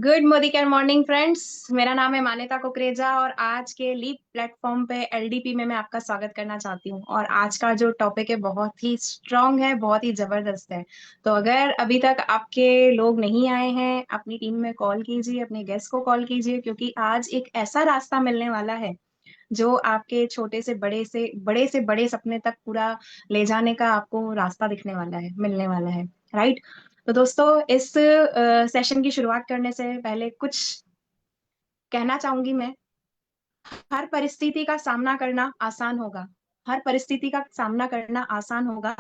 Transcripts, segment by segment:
Good Modi care morning friends. मेरा नाम है मान्यता कुकरेजा और आज के लीप प्लेटफॉर्म पे एलडीपी में मैं आपका स्वागत करना चाहती हूँ। और आज का जो टॉपिक है बहुत ही स्ट्रांग है, बहुत ही जबरदस्त है। तो अगर अभी तक आपके लोग नहीं आए हैं, अपनी टीम में कॉल कीजिए, अपने गेस्ट को कॉल कीजिए, क्योंकि आज एक ऐसा रास्ता मिलने वाला है जो आपके छोटे से बड़े सपने तक पूरा ले जाने का आपको रास्ता दिखने वाला है, मिलने वाला है। राइट। तो दोस्तों, इस सेशन की शुरुआत करने से पहले कुछ कहना चाहूंगी मैं। हर परिस्थिति का सामना करना आसान होगा। हर परिस्थिति का सामना करना आसान होगा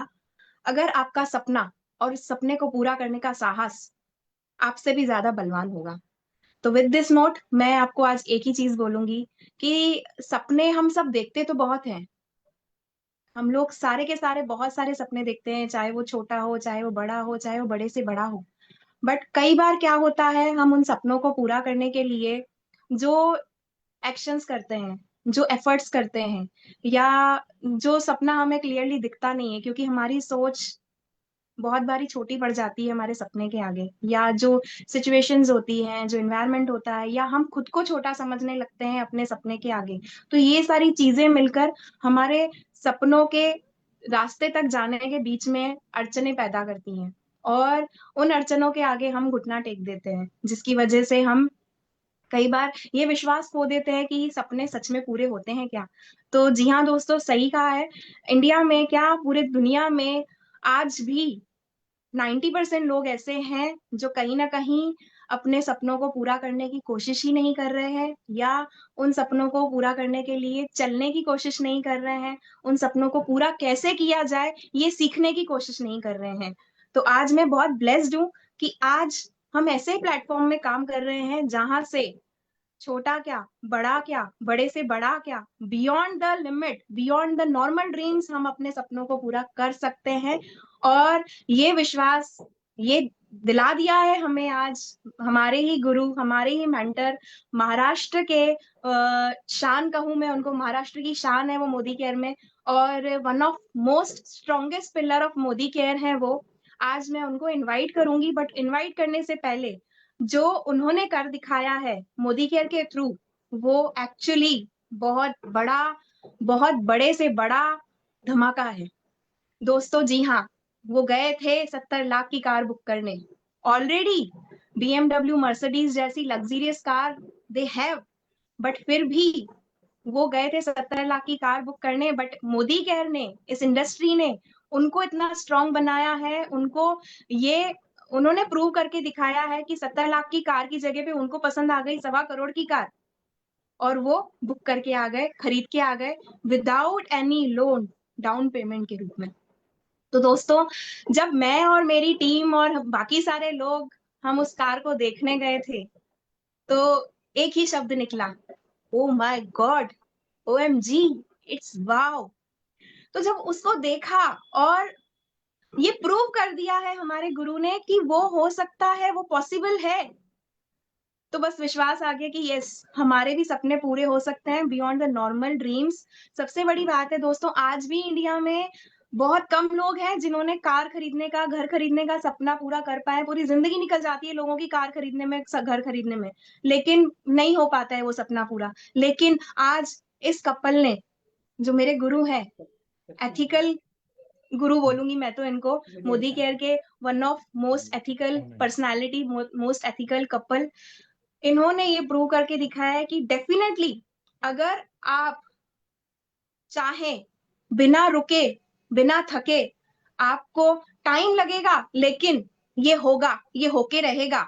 अगर आपका सपना और उस सपने को पूरा करने का साहस आपसे भी ज्यादा बलवान होगा। तो विद दिस नोट मैं आपको आज एक ही चीज बोलूंगी कि सपने हम सब देखते तो बहुत हैं। हम लोग सारे के सारे बहुत सारे सपने देखते हैं, चाहे वो छोटा हो, चाहे वो बड़ा हो, चाहे वो बड़े से बड़ा हो। बट कई बार क्या होता है, हम उन सपनों को पूरा करने के लिए जो एक्शंस करते हैं, जो एफर्ट्स करते हैं, या जो सपना हमें क्लियरली दिखता नहीं है, क्योंकि हमारी सोच बहुत बारी छोटी पड़ जाती है हमारे सपने के आगे, या जो सिचुएशंस होती हैं, जो एनवायरनमेंट होता है, या हम खुद को छोटा समझने लगते हैं अपने सपने के आगे। तो ये सारी चीजें मिलकर हमारे सपनों के रास्ते तक जाने के बीच में अड़चने पैदा करती हैं। और उन अड़चनों के आगे हम घुटना टेक देते हैं, जिसकी वजह से हम कई बार ये विश्वास खो देते हैं कि सपने सच में पूरे होते हैं क्या। तो जी हाँ दोस्तों, सही कहा है। इंडिया में क्या, पूरे दुनिया में आज भी 90% लोग ऐसे हैं जो कहीं ना कहीं अपने सपनों को पूरा करने की कोशिश ही नहीं कर रहे हैं, या उन सपनों को पूरा करने के लिए चलने की कोशिश नहीं कर रहे हैं। उन सपनों को पूरा कैसे किया जाए ये सीखने की कोशिश नहीं कर रहे हैं। तो आज मैं बहुत ब्लेस्ड हूँ कि आज हम ऐसे प्लेटफॉर्म में काम कर रहे हैं जहां से छोटा क्या, बड़े से बड़ा क्या, beyond the limit, beyond the normal dreams हम अपने सपनों को पूरा कर सकते हैं। और ये विश्वास, ये दिला दिया है हमें आज हमारे ही गुरु, हमारे ही मेंटर, महाराष्ट्र के शान कहूं मैं उनको, महाराष्ट्र की शान है वो मोदी केयर में। और one of most strongest pillar of Modi care है वो। आज मैं उनको इनवाइट करूंगी, बट इनवाइट करने से पहले जो उन्होंने कर दिखाया है मोदी केयर के थ्रू, वो एक्चुअली बहुत बड़ा, बहुत बड़े से बड़ा धमाका है दोस्तों। जी हाँ, वो गए थे 70 लाख की कार बुक करने। ऑलरेडी बीएमडब्ल्यू, मर्सिडीज जैसी luxurious car they have, but फिर भी वो गए थे 70 लाख की कार बुक करने। बट मोदी केयर ने, इस इंडस्ट्री ने उनको इतना स्ट्रांग बनाया है, उनको ये उन्होंने प्रूव करके दिखाया है कि 70 लाख की कार की जगह पे उनको पसंद आ गई 1.25 करोड़ की कार, और वो बुक करके आ गए, खरीद के आ गए, without any loan, down payment के रूप में। तो दोस्तों, जब मैं और मेरी टीम और बाकी सारे लोग हम उस कार को देखने गए थे, तो एक ही शब्द निकला, oh my God, OMG, it's wow. तो जब उसको देखा और ये प्रूव कर दिया है हमारे गुरु ने कि वो हो सकता है, वो पॉसिबल है, तो बस विश्वास आ गया कि यस, हमारे भी सपने पूरे हो सकते हैं बियॉन्ड द नॉर्मल ड्रीम्स। सबसे बड़ी बात है दोस्तों, आज भी इंडिया में बहुत कम लोग हैं जिन्होंने कार खरीदने का, घर खरीदने का सपना पूरा कर पाए। पूरी जिंदगी निकल जाती है लोगों की कार खरीदने में, घर खरीदने में, लेकिन नहीं हो पाता है वो सपना पूरा। लेकिन आज इस कपल ने, जो मेरे गुरु हैं, एथिकल गुरु बोलूंगी मैं तो इनको, मोदी केयर के one of most ethical personality, most ethical couple, इन्होंने ये प्रूव करके दिखाया है कि डेफिनेटली अगर आप चाहें, बिना रुके, बिना थके, आपको टाइम लगेगा लेकिन ये होगा, ये होके रहेगा।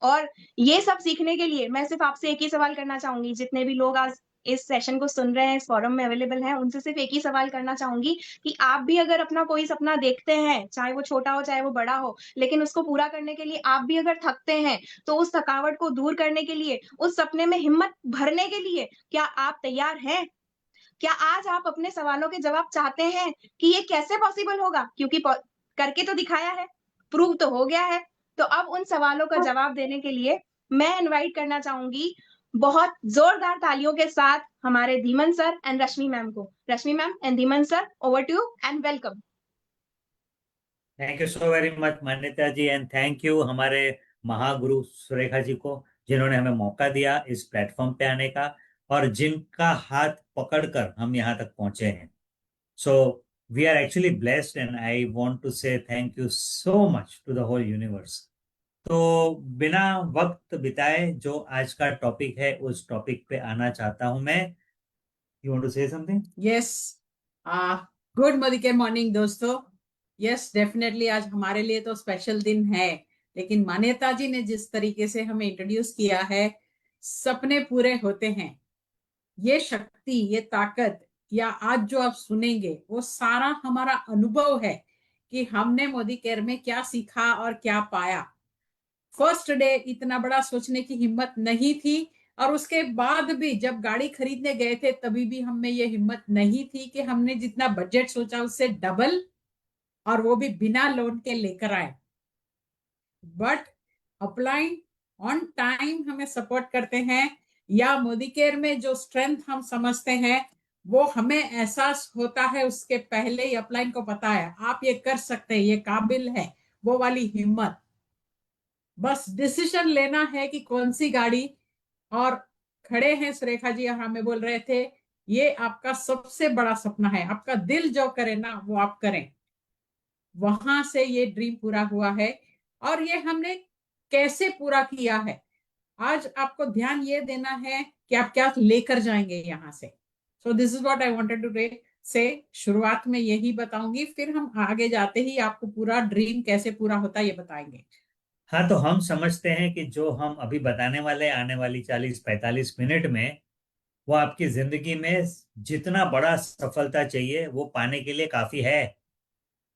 और ये सब सीखने के लिए मैं सिर्फ आपसे एक ही सवाल करना चाहूंगी, जितने भी लोग आज इस सेशन को सुन रहे हैं, इस फोरम में अवेलेबल हैं, उनसे सिर्फ एक ही सवाल करना चाहूंगी कि आप भी अगर अपना कोई सपना देखते हैं, चाहे वो छोटा हो चाहे वो बड़ा हो, लेकिन उसको पूरा करने के लिए आप भी अगर थकते हैं, तो उस थकावट को दूर करने के लिए, उस सपने में हिम्मत भरने के लिए, क्या आप तैयार हैं? क्या आज आप अपने सवालों के जवाब चाहते हैं कि ये कैसे पॉसिबल होगा? क्योंकि करके तो दिखाया है, प्रूव तो हो गया है। तो अब उन सवालों का जवाब देने के लिए मैं इनवाइट करना चाहूंगी बहुत जोरदार तालियों के साथ हमारे Dhiman sir and Rashmi ma'am को। Rashmi ma'am and Dhiman sir, over to you and welcome. Thank you so very much Manyata ji, and thank you हमारे महागुरु सुरेखा जी को, जिन्होंने हमें मौका दिया इस प्लेटफॉर्म पे आने का, और जिनका हाथ पकड़कर हम यहाँ तक पहुंचे हैं। So we are actually blessed and I want to say thank you so much to the whole universe. तो बिना वक्त बिताए जो आज का टॉपिक है उस टॉपिक पे आना चाहता हूं मैं। You want to say something? Yes. Good morning morning दोस्तों। यस, डेफिनेटली आज हमारे लिए तो स्पेशल दिन है। लेकिन मान्यता जी ने जिस तरीके से हमें इंट्रोड्यूस किया है, सपने पूरे होते हैं। ये शक्ति, ये ताकत, या आज जो आप सुनेंगे वो सारा हमारा अनुभव है कि हमने मोदी केयर में क्या सीखा और क्या पाया। फर्स्ट डे इतना बड़ा सोचने की हिम्मत नहीं थी, और उसके बाद भी जब गाड़ी खरीदने गए थे तभी भी हमें ये हिम्मत नहीं थी कि हमने जितना बजट सोचा उससे डबल, और वो भी बिना लोन के लेकर आए। बट अपलाइन ऑन टाइम हमें सपोर्ट करते हैं, या मोदी केयर में जो स्ट्रेंथ हम समझते हैं वो हमें एहसास होता है उसके पहले ही अपलाइन को पता है आप ये कर सकते हैं, ये काबिल है। वो वाली हिम्मत, बस डिसीजन लेना है कि कौन सी गाड़ी। और खड़े हैं सुरेखा जी और हमें बोल रहे थे ये आपका सबसे बड़ा सपना है, आपका दिल जो करे ना वो आप करें। वहां से ये ड्रीम पूरा हुआ है। और ये हमने कैसे पूरा किया है, आज आपको ध्यान ये देना है कि आप क्या लेकर जाएंगे यहां से। So this is what I wanted to say. शुरुआत में यही बताऊंगी, फिर हम आगे जाते ही आपको पूरा ड्रीम कैसे पूरा होता है ये बताएंगे। हाँ, तो हम समझते हैं कि जो हम अभी बताने वाले आने वाली 40-45 मिनट में, वो आपकी जिंदगी में जितना बड़ा सफलता चाहिए वो पाने के लिए काफी है।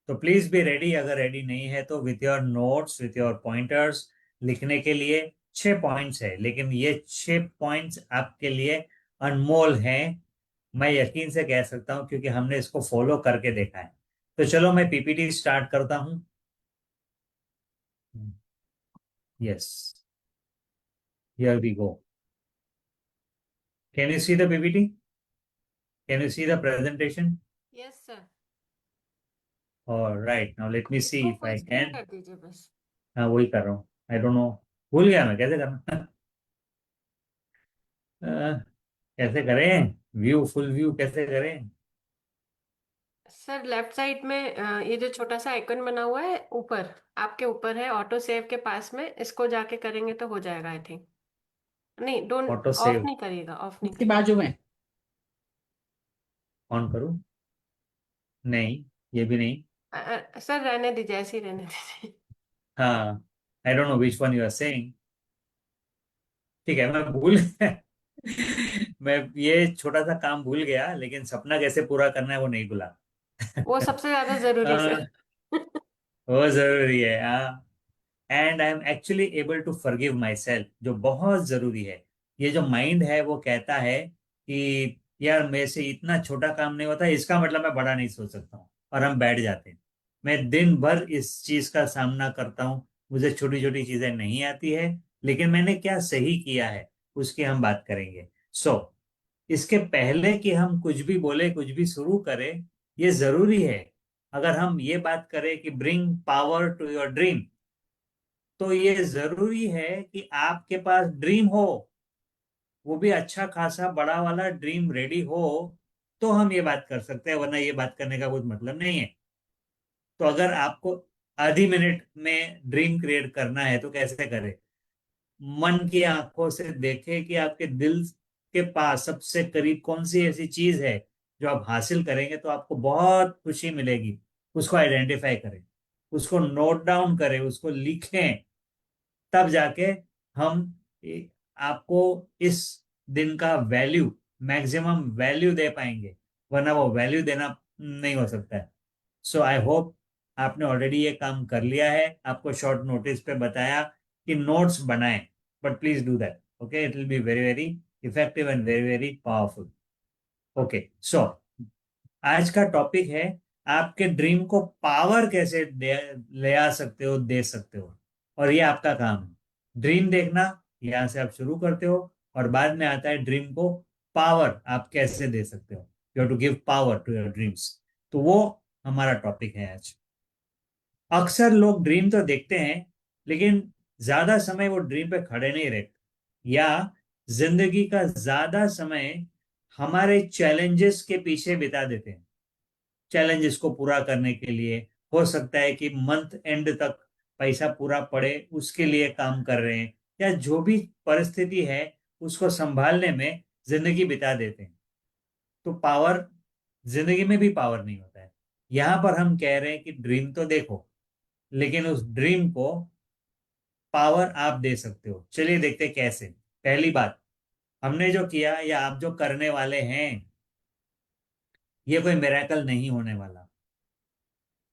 तो प्लीज बी रेडी। अगर रेडी नहीं है तो with your notes, with your pointers, लिखने के लिए 6 पॉइंट्स है, लेकिन ये 6 पॉइंट्स आपके लिए अनमोल हैं। मैं यकीन से कह सकता हूं क्योंकि हमने इसको फॉलो करके देखा है। तो चलो मैं पीपीटी स्टार्ट करता हूं। Yes, here we go. Can you see the PPT? Can you see the presentation? Yes sir. और right, now let me see इसको if full I screen can. कर दीजिए बस। हाँ, वही कर रहा हूँ। आई डोंट नो, भूल गया मैं कैसे करना। कैसे करें? व्यू, फुल व्यू कैसे करें? सर लेफ्ट साइड में ये जो छोटा सा आइकन बना हुआ है ऊपर, आपके ऊपर है ऑटो सेव के पास में, इसको जाके करेंगे तो हो जाएगा आई थिंक। नहीं, डोंट ऑटो ऑफ सेव नहीं करिएगा, ऑफ नहीं उसके करिएगा। बाजू में ऑन करूँ? नहीं, ये भी नहीं। सर रहने दीजिए, ऐसे ही रहने दीजिए। हाँ, I don't know which one you are saying. ठीक है, मैं भूल मैं ये छोटा सा काम भूल गया, लेकिन सपना कैसे पूरा करना है वो नहीं भूला। वो सबसे ज्यादा जरूरी सर। वो जरूरी है, हाँ। And I am actually able to forgive myself, जो बहुत जरूरी है। ये जो माइंड है वो कहता है कि यार मेरे से इतना छोटा काम नहीं होता, इसका मतलब मैं बड़ा नहीं सोच सकता हूँ, और हम बैठ जाते हैं। मैं दिन भर इस चीज का सामना करता हूँ। मुझे छोटी छोटी चीजें नहीं आती है, लेकिन मैंने क्या सही किया है उसकी हम बात करेंगे। सो इसके पहले कि हम कुछ भी बोले, कुछ भी शुरू करें, ये जरूरी है। अगर हम ये बात करें कि bring power to your dream, तो ये जरूरी है कि आपके पास ड्रीम हो, वो भी अच्छा खासा बड़ा वाला ड्रीम रेडी हो, तो हम ये बात कर सकते हैं, वरना ये बात करने का कुछ मतलब नहीं है। तो अगर आपको आधी मिनट में ड्रीम क्रिएट करना है तो कैसे करें? मन की आंखों से देखें कि आपके दिल के पास सबसे करीब कौन सी ऐसी चीज है जो आप हासिल करेंगे तो आपको बहुत खुशी मिलेगी। उसको आइडेंटिफाई करें, उसको नोट डाउन करें, उसको लिखें। तब जाके हम आपको इस दिन का वैल्यू, मैक्सिमम वैल्यू दे पाएंगे, वरना वो वैल्यू देना नहीं हो सकता है। सो आई होप आपने ऑलरेडी ये काम कर लिया है। आपको शॉर्ट नोटिस पे बताया कि नोट्स बनाएं, but please do that. Okay, it will be very very effective and very very powerful. Okay, so आज का टॉपिक है आपके ड्रीम को पावर कैसे ले आ सकते हो, दे सकते हो। और ये आपका काम है, ड्रीम देखना। यहाँ से आप शुरू करते हो, और बाद में आता है ड्रीम को पावर आप कैसे दे सकते हो। You have to give power to your dreams. तो वो हमारा टॉपिक है आज। अक्सर लोग ड्रीम तो देखते हैं, लेकिन ज्यादा समय वो ड्रीम पे खड़े नहीं रहते। या जिंदगी का ज्यादा समय हमारे चैलेंजेस के पीछे बिता देते हैं। चैलेंजेस को पूरा करने के लिए हो सकता है कि मंथ एंड तक पैसा पूरा पड़े, उसके लिए काम कर रहे हैं, या जो भी परिस्थिति है उसको संभालने में जिंदगी बिता देते हैं। तो पावर, जिंदगी में भी पावर नहीं होता है। यहां पर हम कह रहे हैं कि ड्रीम तो देखो, लेकिन उस ड्रीम को पावर आप दे सकते हो। चलिए देखते हैं कैसे। पहली बात, हमने जो किया या आप जो करने वाले हैं, ये कोई मिरेकल नहीं होने वाला।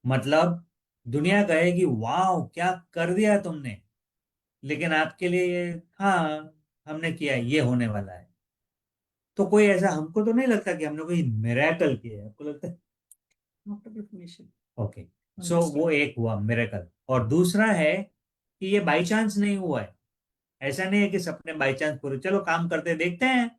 मतलब दुनिया कहेगी वाह क्या कर दिया तुमने, लेकिन आपके लिए ये, हाँ हमने किया, ये होने वाला है। तो कोई ऐसा, हमको तो नहीं लगता कि हमने कोई मिरेकल किया है। आपको लगता है? ओके, सो वो एक हुआ मिरेकल। और दूसरा है कि ये बाई चांस नहीं हुआ है। ऐसा नहीं है कि सपने बाई चांस पूरे, चलो काम करते देखते हैं,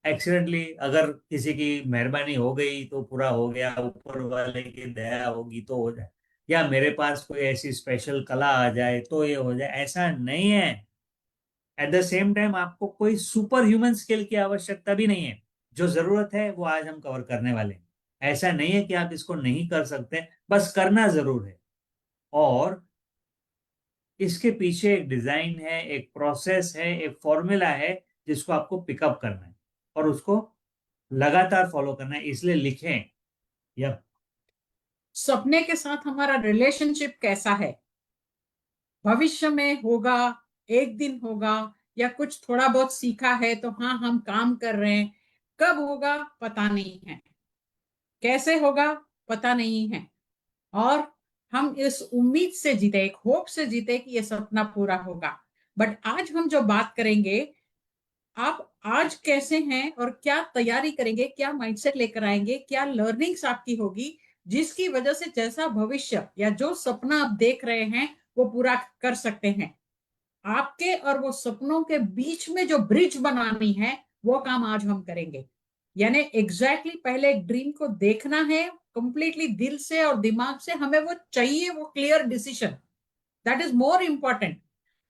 एक्सीडेंटली अगर किसी की मेहरबानी हो गई तो पूरा हो गया, ऊपर वाले की दया होगी तो हो जाए, या मेरे पास कोई ऐसी स्पेशल कला आ जाए तो ये हो जाए, ऐसा नहीं है। एट द सेम टाइम आपको कोई सुपर ह्यूमन स्किल की आवश्यकता भी नहीं है। जो जरूरत है वो आज हम कवर करने वाले हैं। ऐसा नहीं है कि आप इसको नहीं कर सकते, बस करना जरूर है। और इसके पीछे एक डिजाइन है, एक प्रोसेस है, एक फॉर्मूला है, जिसको आपको पिकअप करना है और उसको लगातार फॉलो करना है। इसलिए लिखें या सपने के साथ हमारा रिलेशनशिप कैसा है, भविष्य में होगा, एक दिन होगा, या कुछ थोड़ा बहुत सीखा है तो हाँ हम काम कर रहे हैं, कब होगा पता नहीं है, कैसे होगा पता नहीं है। और हम इस उम्मीद से जीते, एक होप से जीते कि ये सपना पूरा होगा। बट आज हम जो बात करेंगे, आप आज कैसे हैं और क्या तैयारी करेंगे, क्या माइंडसेट लेकर आएंगे, क्या लर्निंग्स आपकी होगी, जिसकी वजह से जैसा भविष्य या जो सपना आप देख रहे हैं वो पूरा कर सकते हैं। आपके और वो सपनों के बीच में जो ब्रिज बनानी है, वो काम आज हम करेंगे। यानी एग्जैक्टली पहले एक ड्रीम को देखना है कंप्लीटली दिल से और दिमाग से, हमें वो चाहिए, वो clear decision, that is more important.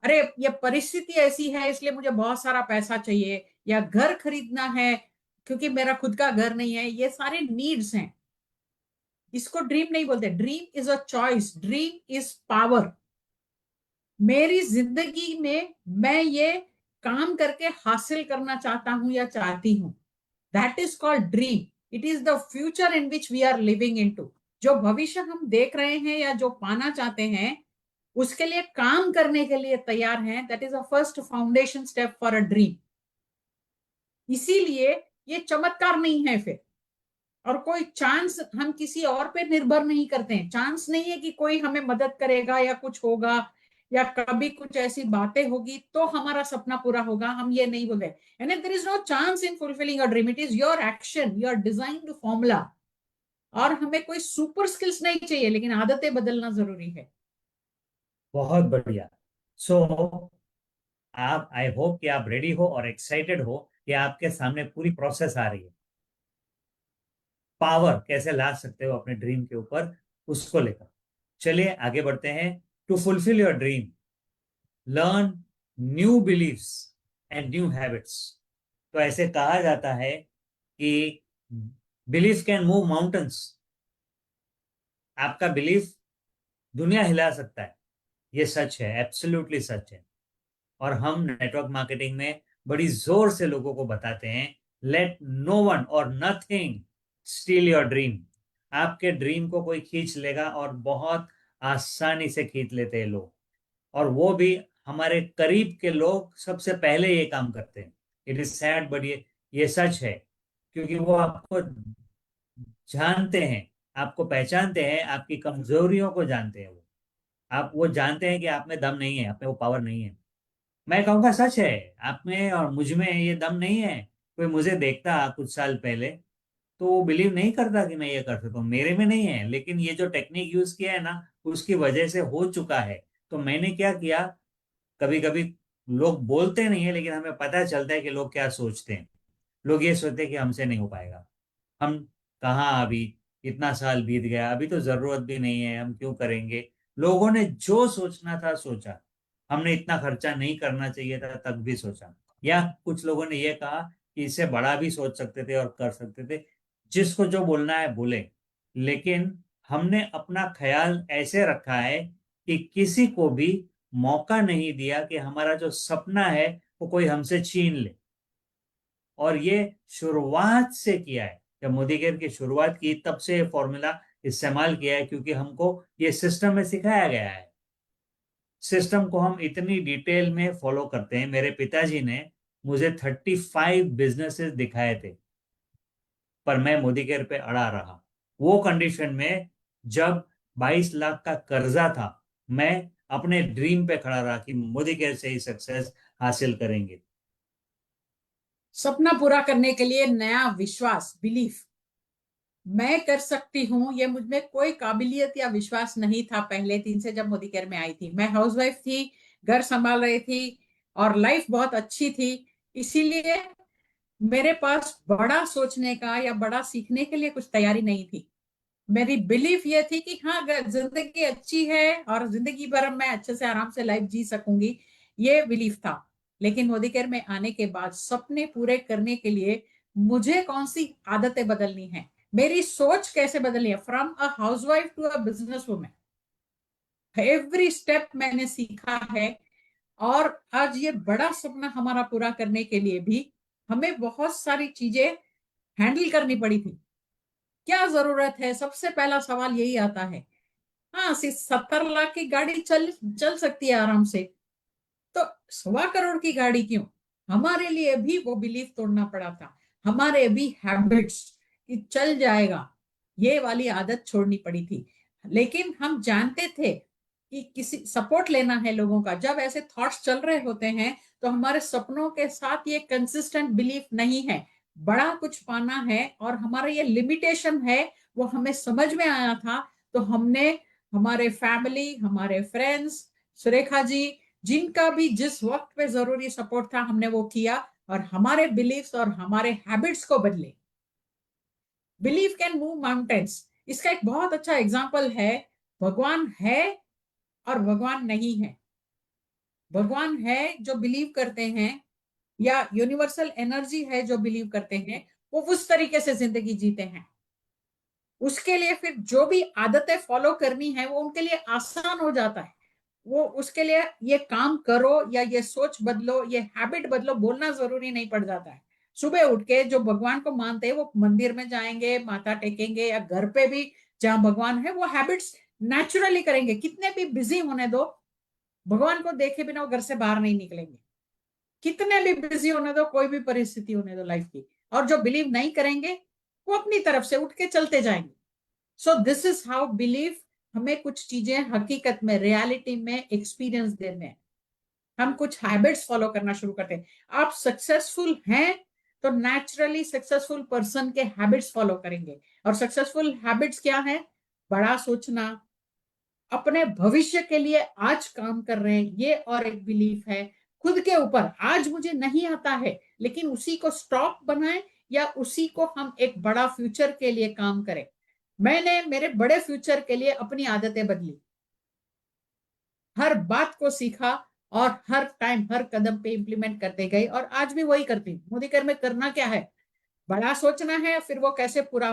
अरे ये परिस्थिति ऐसी है इसलिए मुझे बहुत सारा पैसा चाहिए, या घर खरीदना है क्योंकि मेरा खुद का घर नहीं है, ये सारे नीड्स हैं। इसको ड्रीम नहीं बोलते। Dream is a choice, dream is power. मेरी जिंदगी में मैं ये काम करके हासिल करना चाहता हूं या चाहती हूं, that is called dream. It is the future in which we are living in to. जो भविष्य हम देख रहे हैं या जो पाना चाहते हैं, उसके लिए काम करने के लिए तैयार हैं, that is a first foundation step for a dream. इसीलिए ये चमत्कार नहीं है फिर, और कोई चांस हम किसी और पे निर्भर नहीं करते हैं। चांस नहीं है कि कोई हमें मदद करेगा या कुछ होगा या कभी कुछ ऐसी बातें होगी तो हमारा सपना पूरा होगा, हम ये नहीं बोले। यानी there is no chance in fulfilling a dream, it is your action, your designed formula. और हमें कोई सुपर स्किल्स नहीं चाहिए, लेकिन आदतें बदलना जरूरी है। बहुत बढ़िया। सो आप, आई होप कि आप रेडी हो और एक्साइटेड हो कि आपके सामने पूरी प्रोसेस आ रही है। पावर कैसे ला सकते हो अपने ड्रीम के ऊपर, उसको लेकर चलिए आगे बढ़ते हैं। To fulfil your dream, learn new believes and new habits. तो ऐसे कहा जाता है कि बिलीफ कैन मूव माउंटेन्स। आपका बिलीफ दुनिया हिला सकता है। ये सच है, एब्सोल्युटली सच है। और हम नेटवर्क मार्केटिंग में बड़ी जोर से लोगों को बताते हैं, लेट नो वन और नथिंग स्टील योर ड्रीम। आपके ड्रीम को कोई खींच लेगा, और बहुत आसानी से खींच लेते हैं लोग। और वो भी हमारे करीब के लोग सबसे पहले ये काम करते हैं। इट इज सैड बट ये सच है। क्योंकि वो आपको जानते हैं, आपको पहचानते हैं, आपकी कमजोरियों को जानते हैं। वो जानते हैं कि आप में दम नहीं है, आप में वो पावर नहीं है। मैं कहूँगा सच है, आप में और मुझ में ये दम नहीं है। कोई मुझे देखता कुछ साल पहले तो वो बिलीव नहीं करता कि मैं ये कर सकता हूँ, मेरे में नहीं है। लेकिन ये जो टेक्निक यूज किया है ना, उसकी वजह से हो चुका है। तो मैंने क्या किया, कभी कभी लोग बोलते नहीं है, लेकिन हमें पता चलता है कि लोग क्या सोचते हैं। लोग ये सोचते हैं कि हमसे नहीं हो पाएगा, हम कहाँ अभी, इतना साल बीत गया, अभी तो जरूरत भी नहीं है, हम क्यों करेंगे। लोगों ने जो सोचना था सोचा, हमने इतना खर्चा नहीं करना चाहिए था तब भी सोचा, या कुछ लोगों ने ये कहा कि इससे बड़ा भी सोच सकते थे और कर सकते थे। जिसको जो बोलना है बोले, लेकिन हमने अपना ख्याल ऐसे रखा है कि किसी को भी मौका नहीं दिया कि हमारा जो सपना है वो कोई हमसे छीन ले। और ये शुरुआत से किया है, जब मोदी केयर की शुरुआत की तब से ये फॉर्मूला इस्तेमाल किया है, क्योंकि हमको ये सिस्टम में सिखाया गया है। सिस्टम को हम इतनी डिटेल में फॉलो करते हैं। मेरे पिताजी ने मुझे 35 बिजनेसेस दिखाए थे, पर मैं मोदी केयर पे अड़ा रहा। वो कंडीशन में जब 22 लाख का कर्जा था, मैं अपने ड्रीम पे खड़ा रहा कि मोदी केयर से ही सक्सेस हासिल करेंगे। सपना पूरा करने के लिए नया विश्वास, बिलीफ, मैं कर सकती हूँ, ये मुझ में कोई काबिलियत या विश्वास नहीं था पहले दिन से जब मोदी केयर में आई थी। मैं हाउसवाइफ थी, घर संभाल रही थी और लाइफ बहुत अच्छी थी। इसीलिए मेरे पास बड़ा सोचने का या बड़ा सीखने के लिए कुछ तैयारी नहीं थी। मेरी बिलीफ ये थी कि हाँ, अगर जिंदगी अच्छी है और जिंदगी भर मैं अच्छे से आराम से लाइफ जी सकूंगी, ये बिलीफ था। लेकिन मोदी केयर में आने के बाद सपने पूरे करने के लिए मुझे कौन सी आदतें बदलनी है, मेरी सोच कैसे बदलनी है, from a housewife to a business women, every step मैंने सीखा है। और आज ये बड़ा सपना हमारा पूरा करने के लिए भी हमें बहुत सारी चीजें हैंडल करनी पड़ी थी। क्या जरूरत है, सबसे पहला सवाल यही आता है। हाँ, 70 लाख की गाड़ी चल चल सकती है आराम से, तो 1.25 करोड़ की गाड़ी क्यों? हमारे लिए भी वो बिलीफ तोड़ना पड़ा था, हमारे भी हैबिट्स कि चल जाएगा, ये वाली आदत छोड़नी पड़ी थी। लेकिन हम जानते थे कि किसी सपोर्ट लेना है लोगों का। जब ऐसे थॉट्स चल रहे होते हैं तो हमारे सपनों के साथ ये कंसिस्टेंट बिलीफ नहीं है, बड़ा कुछ पाना है और हमारा ये लिमिटेशन है, वो हमें समझ में आया था। तो हमने हमारे फैमिली, हमारे फ्रेंड्स, सुरेखा जी, जिनका भी जिस वक्त पे जरूरी सपोर्ट था हमने वो किया और हमारे बिलीफ्स और हमारे हैबिट्स को बदले। बिलीफ कैन मूव माउंटेन्स, इसका एक बहुत अच्छा एग्जाम्पल है। भगवान है और भगवान नहीं है। भगवान है जो बिलीव करते हैं, या यूनिवर्सल एनर्जी है जो बिलीव करते हैं, वो उस तरीके से जिंदगी जीते हैं। उसके लिए फिर जो भी आदतें फॉलो करनी है वो उनके लिए आसान हो जाता है। वो उसके लिए ये काम करो या ये सोच बदलो, ये हैबिट बदलो, बोलना जरूरी नहीं पड़ जाता है। सुबह उठ के जो भगवान को मानते हैं वो मंदिर में जाएंगे, माथा टेकेंगे, या घर पे भी जहां भगवान है वो हैबिट्स नेचुरली करेंगे। कितने भी बिजी होने दो, भगवान को देखे बिना वो घर से बाहर नहीं निकलेंगे। कितने भी बिजी होने दो, कोई भी परिस्थिति होने दो लाइफ की। और जो बिलीव नहीं करेंगे वो अपनी तरफ से उठ के चलते जाएंगे। सो दिस इज हाउ बिलीव हमें कुछ चीजें हकीकत में, रियलिटी में एक्सपीरियंस देने हैं। हम कुछ हैबिट्स फॉलो करना शुरू करते हैं। आप सक्सेसफुल हैं तो नेचुरली सक्सेसफुल पर्सन के हैबिट्स फॉलो करेंगे। और सक्सेसफुल हैबिट्स क्या है? बड़ा सोचना, अपने भविष्य के लिए आज काम कर रहे हैं, ये और एक बिलीफ है। खुद के ऊपर, आज मुझे नहीं आता है लेकिन उसी को स्टॉक बनाए या उसी को हम एक बड़ा फ्यूचर के लिए काम करें। मैंने मेरे बड़े फ्यूचर के लिए अपनी आदतें बदली, हर बात को सीखा और हर टाइम हर कदम पे इंप्लीमेंट करते गए और आज भी वही करती हूँ। मोदी केयर में करना क्या है? बड़ा सोचना है, फिर वो कैसे पूरा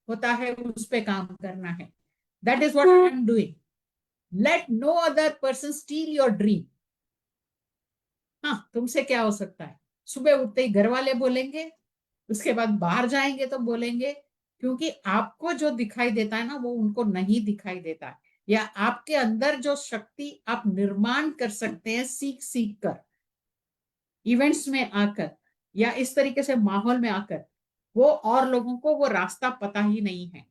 होता है उस पे काम करना है। That is what I am doing. Let no other person steal your dream. हाँ, तुमसे क्या हो सकता है? सुबह उठते ही घर वाले बोलेंगे, उसके बाद बाहर जाएंगे तो बोलेंगे, क्योंकि आपको जो दिखाई देता है ना वो उनको नहीं दिखाई देता है। या आपके अंदर जो शक्ति आप निर्माण कर सकते हैं सीख सीख कर, इवेंट्स में आकर या इस तरीके से माहौल में आकर, वो और लोगों को वो रास्ता पता ही नहीं है।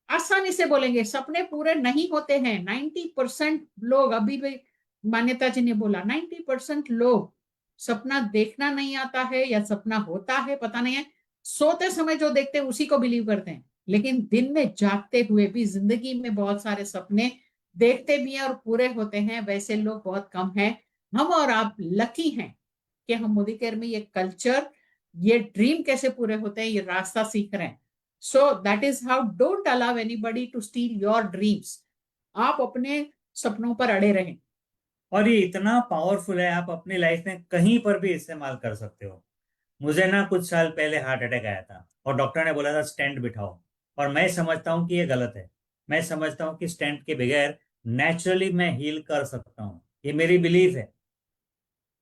आसानी से बोलेंगे, सपने पूरे नहीं होते हैं। 90% लोग, अभी भी मान्यता जी ने बोला, 90% लोग सपना देखना नहीं आता है या सपना होता है पता नहीं है। सोते समय जो देखते हैं उसी को बिलीव करते हैं, लेकिन दिन में जागते हुए भी जिंदगी में बहुत सारे सपने देखते भी हैं और पूरे होते हैं, वैसे लोग बहुत कम हैं। हम और आप लकी हैं कि हम मोदी केयर में ये कल्चर, ये ड्रीम कैसे पूरे होते हैं, ये रास्ता सीख रहे हैं। So that is how, don't allow anybody to steal your dreams. आप अपने सपनों पर अड़े रहें। और ये इतना पावरफुल है, आप अपनी लाइफ में कहीं पर भी इस्तेमाल कर सकते हो। मुझे ना कुछ साल पहले हार्ट अटैक आया था और डॉक्टर ने बोला था स्टेंट बिठाओ। और मैं समझता हूँ कि ये गलत है। मैं समझता हूँ कि स्टेंट के बगैर नेचुरली मैं हील कर सकता हूँ, ये मेरी बिलीफ है।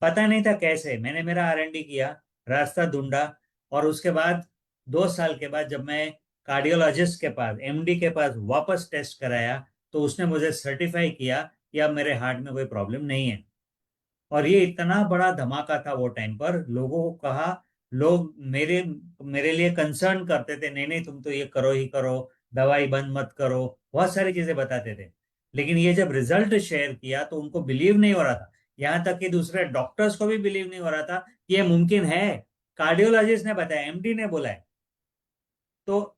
पता नहीं था कैसे, मैंने मेरा R&D किया, रास्ता ढूंढा। और उसके बाद 2 साल के बाद जब मैं कार्डियोलॉजिस्ट के पास, MD के पास वापस टेस्ट कराया, तो उसने मुझे सर्टिफाई किया कि अब मेरे हार्ट में कोई प्रॉब्लम नहीं है। और ये इतना बड़ा धमाका था वो टाइम पर, लोगों को कहा, लोग मेरे मेरे लिए कंसर्न करते थे, नहीं नहीं तुम तो ये करो ही करो, दवाई बंद मत करो, बहुत सारी चीजें बताते थे। लेकिन ये जब रिजल्ट शेयर किया तो उनको बिलीव नहीं हो रहा था। यहाँ तक कि दूसरे डॉक्टर्स को भी बिलीव नहीं हो रहा था कि ये मुमकिन है। कार्डियोलॉजिस्ट ने बताया, MD ने बोला है। तो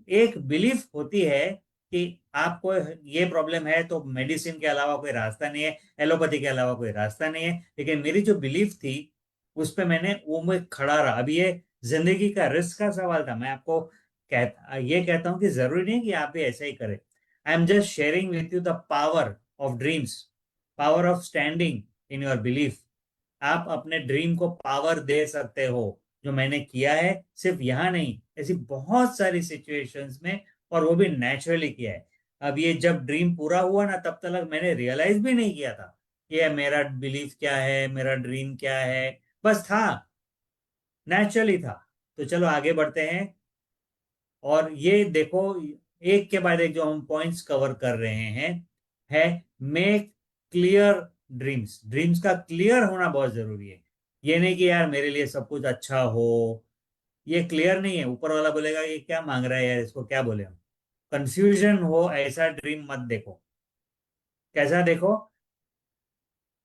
एक बिलीफ होती है कि आपको ये प्रॉब्लम है तो मेडिसिन के अलावा कोई रास्ता नहीं है, एलोपैथी के अलावा कोई रास्ता नहीं है। लेकिन मेरी जो बिलीफ थी उस पे मैंने वो में खड़ा रहा। अब ये जिंदगी का रिस्क का सवाल था। मैं आपको ये कहता हूं कि जरूरी नहीं कि आप भी ऐसा ही करें। I am just sharing with you the power of dreams, power of standing in your belief. आप अपने ड्रीम को पावर दे सकते हो, जो मैंने किया है। सिर्फ यहाँ नहीं, ऐसी बहुत सारी सिचुएशंस में, और वो भी नेचुरली किया है। अब ये जब ड्रीम पूरा हुआ ना, तब तक मैंने रियलाइज भी नहीं किया था ये मेरा बिलीफ क्या है, मेरा ड्रीम क्या है। बस था, नेचुरली था। तो चलो आगे बढ़ते हैं। और ये देखो, एक के बाद एक जो हम पॉइंट्स कवर कर रहे हैं है मेक क्लियर ड्रीम्स। ड्रीम्स का क्लियर होना बहुत जरूरी है। ये नहीं कि यार मेरे लिए सब कुछ अच्छा हो, ये क्लियर नहीं है। ऊपर वाला बोलेगा ये क्या मांग रहा है यार, इसको क्या बोले हम। कंफ्यूजन हो ऐसा ड्रीम मत देखो। कैसा देखो,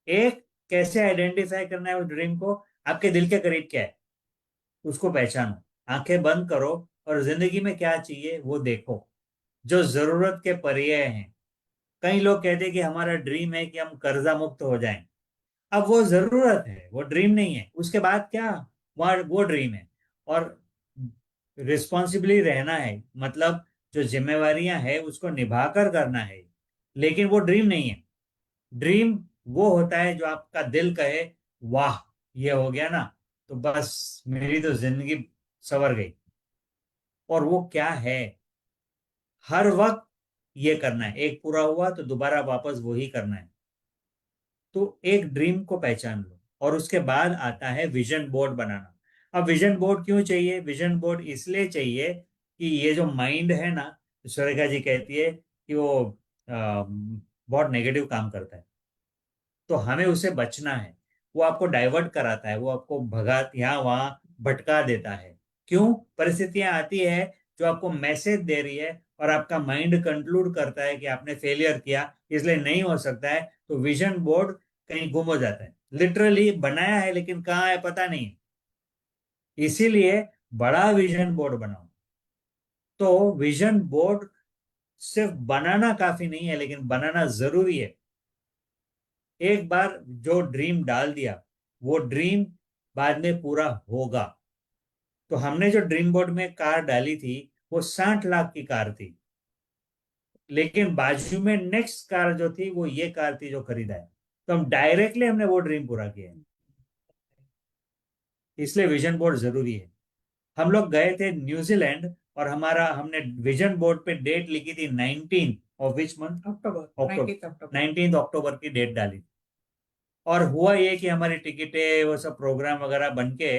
एक, कैसे आइडेंटिफाई करना है उस ड्रीम को, आपके दिल के करीब क्या है उसको पहचानो। आंखें बंद करो और जिंदगी में क्या चाहिए वो देखो, जो जरूरत के परे हैं। कई लोग कहते हैं कि हमारा ड्रीम है कि हम कर्जा मुक्त हो जाएं। अब वो जरूरत है, वो ड्रीम नहीं है। उसके बाद क्या, वो ड्रीम है। और रिस्पॉन्सिबली रहना है, मतलब जो जिम्मेवारियां है उसको निभाकर करना है। लेकिन वो ड्रीम नहीं है। ड्रीम वो होता है जो आपका दिल कहे वाह ये हो गया ना, तो बस मेरी तो जिंदगी संवर गई। और वो क्या है, हर वक्त ये करना है। एक पूरा हुआ तो दोबारा वापस वही करना है। तो एक ड्रीम को पहचान लो। और उसके बाद आता है विजन बोर्ड बनाना। अब विजन बोर्ड क्यों चाहिए? विजन बोर्ड इसलिए चाहिए कि ये जो माइंड है ना, सुरेखा जी कहती है कि वो बहुत नेगेटिव काम करता है, तो हमें उसे बचना है। वो आपको डाइवर्ट कराता है, वो आपको भगा यहाँ वहां भटका देता है। क्यों? परिस्थितियां आती है जो आपको मैसेज दे रही है, और आपका माइंड कंक्लूड करता है कि आपने फेलियर किया, इसलिए नहीं हो सकता है। तो विजन बोर्ड कहीं गुम हो जाता है। लिटरली बनाया है लेकिन कहाँ है पता नहीं। इसीलिए बड़ा विजन बोर्ड बनाओ। तो विजन बोर्ड सिर्फ बनाना काफी नहीं है, लेकिन बनाना जरूरी है। एक बार जो ड्रीम डाल दिया, वो ड्रीम बाद में पूरा होगा। तो हमने जो ड्रीम बोर्ड में कार डाली थी, वो 60 लाख की कार थी। लेकिन बाजू में नेक्स्ट कार जो थी वो ये कार थी जो खरीदा है। तो हम डायरेक्टली हमने वो ड्रीम पूरा किया है। इसलिए विजन बोर्ड जरूरी है। हम लोग गए थे न्यूजीलैंड, और हमारा हमने विजन बोर्ड पे डेट लिखी थी 19 ऑफ विच मंथ, अक्टूबर, अक्टूबर 19 अक्टूबर। 19 अक्टूबर की डेट डाली। और हुआ ये कि हमारी टिकटें वो सब प्रोग्राम वगैरह बन के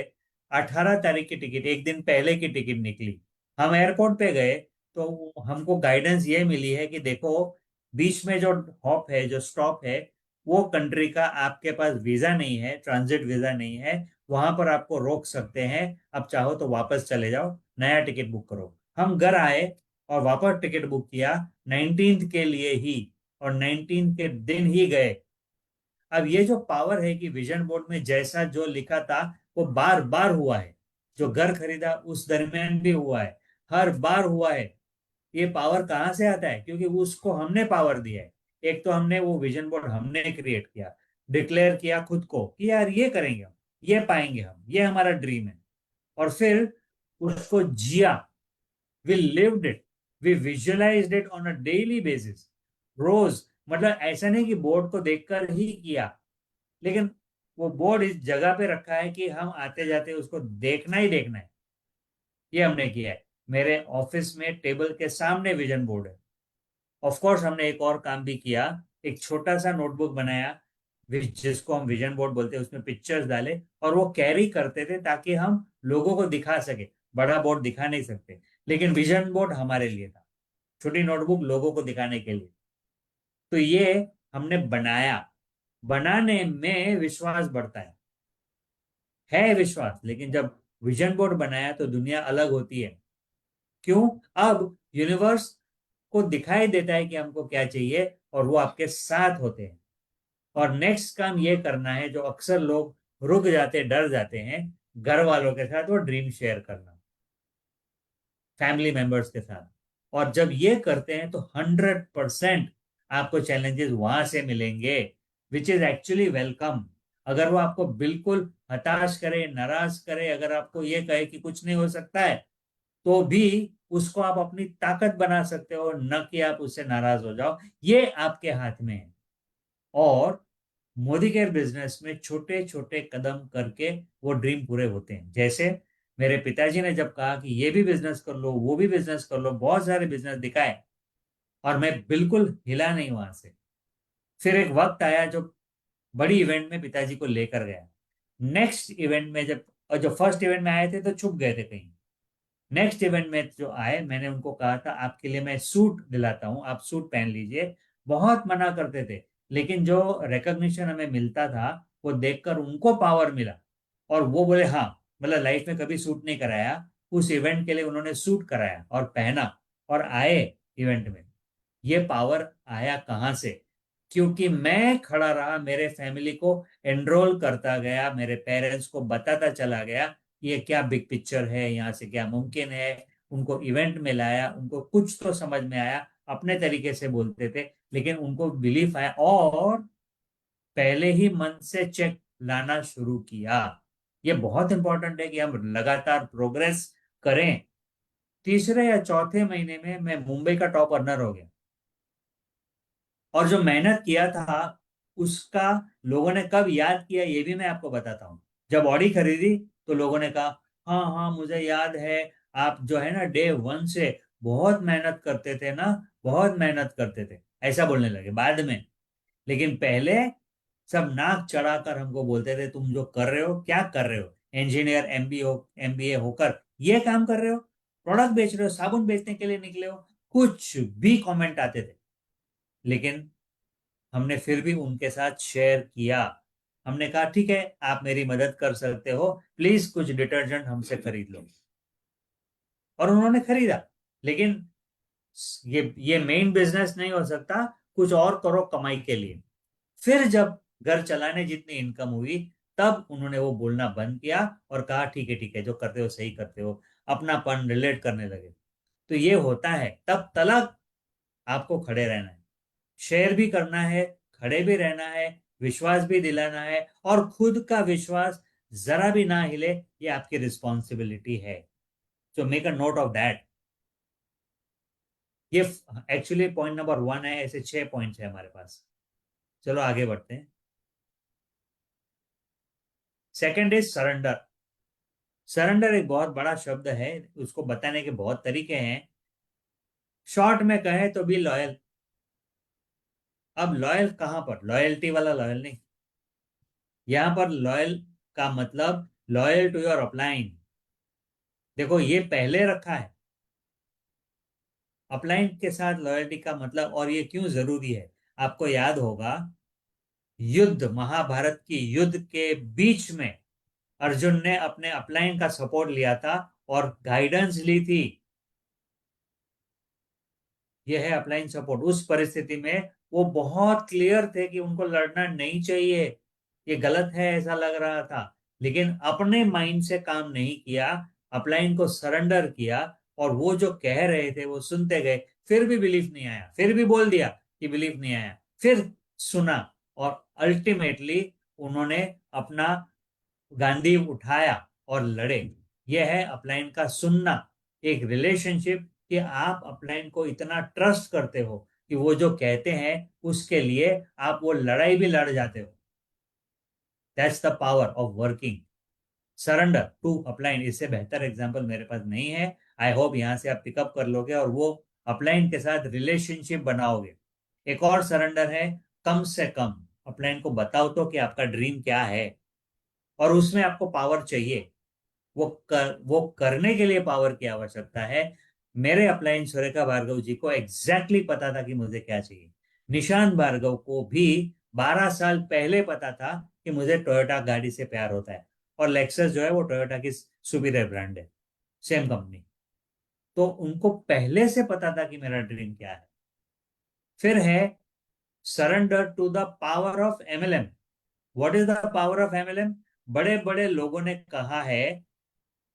18 तारीख की टिकट, एक दिन पहले की टिकट निकली। हम एयरपोर्ट पे गए तो हमको गाइडेंस ये मिली है कि देखो, बीच में जो हॉप है, जो स्टॉप है, वो कंट्री का आपके पास वीजा नहीं है, ट्रांजिट वीजा नहीं है, वहां पर आपको रोक सकते हैं। अब चाहो तो वापस चले जाओ, नया टिकट बुक करो। हम घर आए और वापस टिकट बुक किया 19 के लिए ही, और 19 के दिन ही गए। अब ये जो पावर है कि विजन बोर्ड में जैसा जो लिखा था वो बार बार हुआ है। जो घर खरीदा उस दरमियान भी हुआ है, हर बार हुआ है। ये पावर कहाँ से आता है? क्योंकि उसको हमने पावर दिया है। एक तो हमने वो विजन बोर्ड हमने क्रिएट किया, डिक्लेयर किया खुद को कि यार ये करेंगे हम, ये पाएंगे हम, ये हमारा ड्रीम है। और फिर उसको जिया, we lived it, we visualized it on a daily basis। रोज मतलब ऐसा नहीं कि बोर्ड को देखकर ही किया, लेकिन वो बोर्ड इस जगह पे रखा है कि हम आते जाते उसको देखना ही देखना है। ये हमने किया है। मेरे ऑफिस में टेबल के सामने विजन बोर्ड है। ऑफ कोर्स हमने एक और काम भी किया, एक छोटा सा नोटबुक बनाया जिसको हम विजन बोर्ड बोलते हैं, उसमें पिक्चर्स डाले और वो कैरी करते थे ताकि हम लोगों को दिखा सके। बड़ा बोर्ड दिखा नहीं सकते, लेकिन विजन बोर्ड हमारे लिए था, छोटी नोटबुक लोगों को दिखाने के लिए। तो ये हमने बनाया। बनाने में विश्वास बढ़ता है विश्वास, लेकिन जब विजन बोर्ड बनाया तो दुनिया अलग होती है। क्यों? अब यूनिवर्स को दिखाई देता है कि हमको क्या चाहिए और वो आपके साथ होते हैं। और नेक्स्ट काम ये करना है जो अक्सर लोग रुक जाते, डर जाते हैं, घर वालों के साथ वो ड्रीम शेयर करना, फैमिली मेंबर्स के साथ। और जब ये करते हैं तो 100% आपको चैलेंजेस वहां से मिलेंगे, विच इज एक्चुअली वेलकम। अगर वो आपको बिल्कुल हताश करे, नाराज करे, अगर आपको ये कहे कि कुछ नहीं हो सकता है, तो भी उसको आप अपनी ताकत बना सकते हो, न कि आप उससे नाराज हो जाओ। ये आपके हाथ में है। और मोदी केयर बिजनेस में छोटे छोटे कदम करके वो ड्रीम पूरे होते हैं। जैसे मेरे पिताजी ने जब कहा कि ये भी बिजनेस कर लो, वो भी बिजनेस कर लो, बहुत सारे बिजनेस दिखाए, और मैं बिल्कुल हिला नहीं वहां से। फिर एक वक्त आया जो बड़ी इवेंट में पिताजी को लेकर गया। नेक्स्ट इवेंट में जब, और जो फर्स्ट इवेंट में आए थे तो छुप गए थे कहीं। नेक्स्ट इवेंट में जो आए, मैंने उनको कहा था आपके लिए मैं सूट दिलाता हूँ, आप सूट पहन लीजिए। बहुत मना करते थे, लेकिन जो रिकॉग्निशन हमें मिलता था वो देखकर उनको पावर मिला। और वो बोले हाँ, मतलब लाइफ में कभी सूट नहीं कराया, उस इवेंट के लिए उन्होंने सूट कराया और पहना और आए इवेंट में। ये पावर आया कहाँ से? क्योंकि मैं खड़ा रहा, मेरे फैमिली को एनरोल करता गया, मेरे पेरेंट्स को बताता चला गया कि ये क्या बिग पिक्चर है, यहाँ से क्या मुमकिन है। उनको इवेंट में लाया, उनको कुछ तो समझ में आया, अपने तरीके से बोलते थे, लेकिन उनको बिलीफ आया और पहले ही मन से चेक लाना शुरू किया। ये बहुत इंपॉर्टेंट है कि हम लगातार प्रोग्रेस करें। तीसरे या चौथे महीने में मैं मुंबई का टॉप अर्नर हो गया। और जो मेहनत किया था उसका लोगों ने कब याद किया ये भी मैं आपको बताता हूँ। जब ऑडी खरीदी तो लोगों ने कहा हाँ हाँ मुझे याद है, आप जो है ना डे वन से बहुत मेहनत करते थे ना, बहुत मेहनत करते थे, ऐसा बोलने लगे बाद में। लेकिन पहले सब नाक चढ़ाकर हमको बोलते थे तुम जो कर रहे हो, क्या कर रहे हो, इंजीनियर एमबीए होकर ये काम कर रहे हो, प्रोडक्ट बेच रहे हो, साबुन बेचने के लिए निकले हो, कुछ भी कमेंट आते थे। लेकिन हमने फिर भी उनके साथ शेयर किया। हमने कहा ठीक है आप मेरी मदद कर सकते हो, प्लीज कुछ डिटर्जेंट हमसे खरीद लो। और उन्होंने खरीदा। लेकिन ये मेन बिजनेस नहीं हो सकता, कुछ और करो कमाई के लिए। फिर जब घर चलाने जितनी इनकम हुई, तब उन्होंने वो बोलना बंद किया और कहा ठीक है जो करते हो सही करते हो, अपनापन रिलेट करने लगे। तो ये होता है, तब तलक आपको खड़े रहना है, शेयर भी करना है, खड़े भी रहना है, विश्वास भी दिलाना है, और खुद का विश्वास जरा भी ना हिले, ये आपकी रिस्पॉन्सिबिलिटी है। So make a note of that. ये एक्चुअली पॉइंट नंबर 1 है, ऐसे 6 पॉइंट्स है हमारे पास। चलो आगे बढ़ते हैं। Second is surrender. सरेंडर एक बहुत बड़ा शब्द है, उसको बताने के बहुत तरीके हैं। शॉर्ट में कहें तो बी लॉयल। अब लॉयल कहां पर? लॉयल्टी वाला लॉयल नहीं, यहां पर लॉयल का मतलब लॉयल टू योर अपलाइन। देखो ये पहले रखा है, अपलाइन के साथ लॉयल्टी का मतलब। और ये क्यों जरूरी है? आपको याद होगा युद्ध, महाभारत की युद्ध के बीच में अर्जुन ने अपने अपलाइन का सपोर्ट लिया था और गाइडेंस ली थी। यह है अपलाइन सपोर्ट। उस परिस्थिति में वो बहुत क्लियर थे कि उनको लड़ना नहीं चाहिए, ये गलत है ऐसा लग रहा था, लेकिन अपने माइंड से काम नहीं किया, अपलाइन को सरेंडर किया। और वो जो कह रहे थे वो सुनते गए, फिर भी बिलीफ नहीं आया, फिर भी बोल दिया कि बिलीफ नहीं आया, फिर सुना, और अल्टीमेटली उन्होंने अपना गांधी उठाया और लड़े। यह है अपलाइन का सुनना, एक रिलेशनशिप, कि आप अपलाइन को इतना ट्रस्ट करते हो कि वो जो कहते हैं उसके लिए आप वो लड़ाई भी लड़ जाते हो। That's the power of working. Surrender to upline, इससे बेहतर एग्जाम्पल मेरे पास नहीं है। आई होप यहाँ से आप पिकअप कर लोगे और वो अपलाइन के साथ रिलेशनशिप बनाओगे। एक और सरेंडर है, कम से कम अपलाइन को बताओ तो कि आपका ड्रीम क्या है, और उसमें आपको पावर चाहिए। वो करने के लिए पावर की आवश्यकता है। मेरे अपलाइन सुरेखा भार्गव जी को एग्जैक्टली पता था कि मुझे क्या चाहिए। निशांत भार्गव को भी 12 साल पहले पता था कि मुझे टोयोटा गाड़ी से प्यार होता है, और लेक्सस जो है वो टोयोटा की सुपीरियर ब्रांड है, सेम कंपनी। तो उनको पहले से पता था कि मेरा ड्रीम क्या है। फिर है surrender to the power of MLM. What is the power of MLM? बड़े बड़े लोगों ने कहा है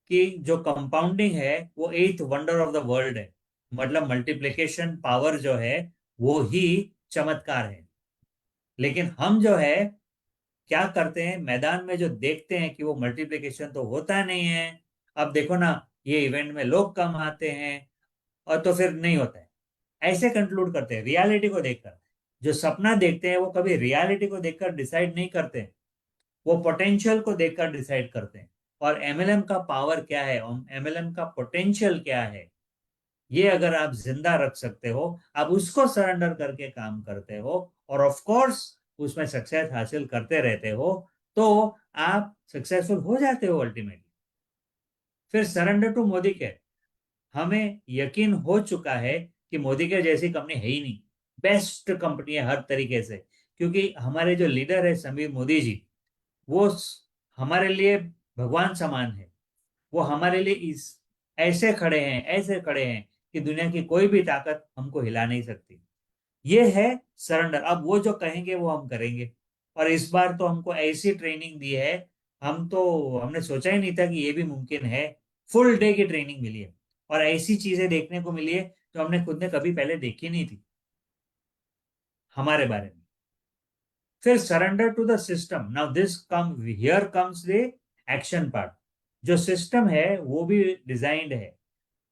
कि जो कंपाउंडिंग है वो एथ वंडर ऑफ द वर्ल्ड है। मतलब मल्टीप्लिकेशन पावर जो है वो ही चमत्कार है। लेकिन हम जो है क्या करते हैं, मैदान में जो देखते हैं कि वो मल्टीप्लिकेशन तो होता नहीं है। अब देखो ना, ये इवेंट में लोग कम आते हैं, और तो फिर नहीं होता है। ऐसे कंक्लूड करते हैं रियलिटी को देखकर। जो सपना देखते हैं वो कभी रियलिटी को देखकर डिसाइड नहीं करते, वो पोटेंशियल को देखकर डिसाइड करते हैं। और एमएलएम का पावर क्या है, एमएलएम का पोटेंशियल क्या है, ये अगर आप जिंदा रख सकते हो, आप उसको सरेंडर करके काम करते हो, और ऑफ कोर्स उसमें सक्सेस हासिल करते रहते हो, तो आप सक्सेसफुल हो जाते हो अल्टीमेटली। फिर सरेंडर टू मोदी के, हमें यकीन हो चुका है कि मोदी के जैसी कंपनी है ही नहीं। बेस्ट कंपनी है हर तरीके से, क्योंकि हमारे जो लीडर है समीर मोदी जी, वो हमारे लिए भगवान समान है। वो हमारे लिए इस ऐसे खड़े हैं, ऐसे खड़े हैं कि दुनिया की कोई भी ताकत हमको हिला नहीं सकती। ये है सरेंडर। अब वो जो कहेंगे वो हम करेंगे। और इस बार तो हमको ऐसी ट्रेनिंग दी है, हमने सोचा ही नहीं था कि ये भी मुमकिन है। फुल डे की ट्रेनिंग मिली है, और ऐसी चीजें देखने को मिली है जो हमने खुद ने कभी पहले देखी नहीं थी हमारे बारे में। फिर surrender to the system. Now this come here comes the action part. जो सिस्टम है वो भी डिजाइंड है,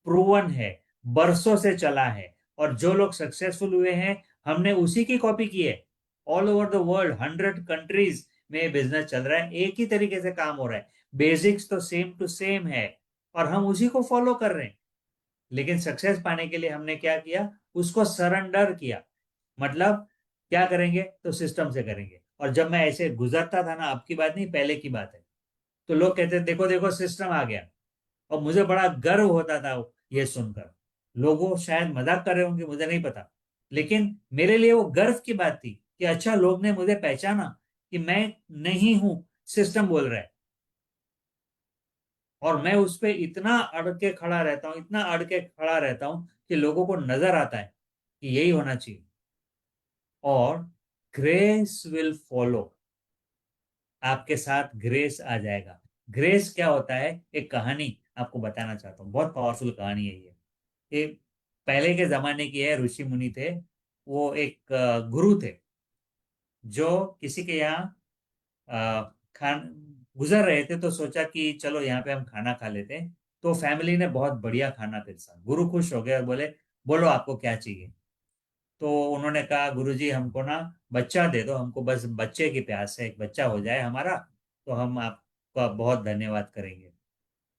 प्रूवन है, बरसों से चला है, और जो लोग सक्सेसफुल हुए हैं हमने उसी की कॉपी की है। All over the world 100 countries में बिजनेस चल रहा है, एक ही तरीके से काम हो रहा है, बेसिक्स तो सेम टू सेम है, और हम उसी को फॉलो कर रहे हैं। लेकिन सक्सेस पाने के लिए हमने क्या किया, उसको सरेंडर किया। मतलब क्या करेंगे तो सिस्टम से करेंगे। और जब मैं ऐसे गुजरता था ना, अब की बात नहीं पहले की बात है, तो लोग कहते देखो देखो सिस्टम आ गया, और मुझे बड़ा गर्व होता था ये सुनकर। लोगों शायद मजाक कर रहे होंगे, मुझे नहीं पता, लेकिन मेरे लिए वो गर्व की बात थी कि अच्छा लोग ने मुझे पहचाना कि मैं नहीं हूं, सिस्टम बोल रहा है। और मैं उस पर इतना अड़ के खड़ा रहता हूँ, इतना अड़ के खड़ा रहता हूँ कि लोगों को नजर आता है कि यही होना चाहिए। और ग्रेस विल फॉलो, आपके साथ ग्रेस आ जाएगा। ग्रेस क्या होता है, एक कहानी आपको बताना चाहता हूँ, बहुत पावरफुल कहानी है ये पहले के जमाने की है। ऋषि मुनि थे, वो एक गुरु थे, जो किसी के यहाँ खान गुजर रहे थे, तो सोचा कि चलो यहाँ पे हम खाना खा लेते हैं। तो फैमिली ने बहुत बढ़िया खाना पिरसा, गुरु खुश हो गए और बोले बोलो आपको क्या चाहिए। तो उन्होंने कहा गुरुजी हमको ना बच्चा दे दो, हमको बस बच्चे की प्यास है, एक बच्चा हो जाए हमारा, तो हम आपका बहुत धन्यवाद करेंगे।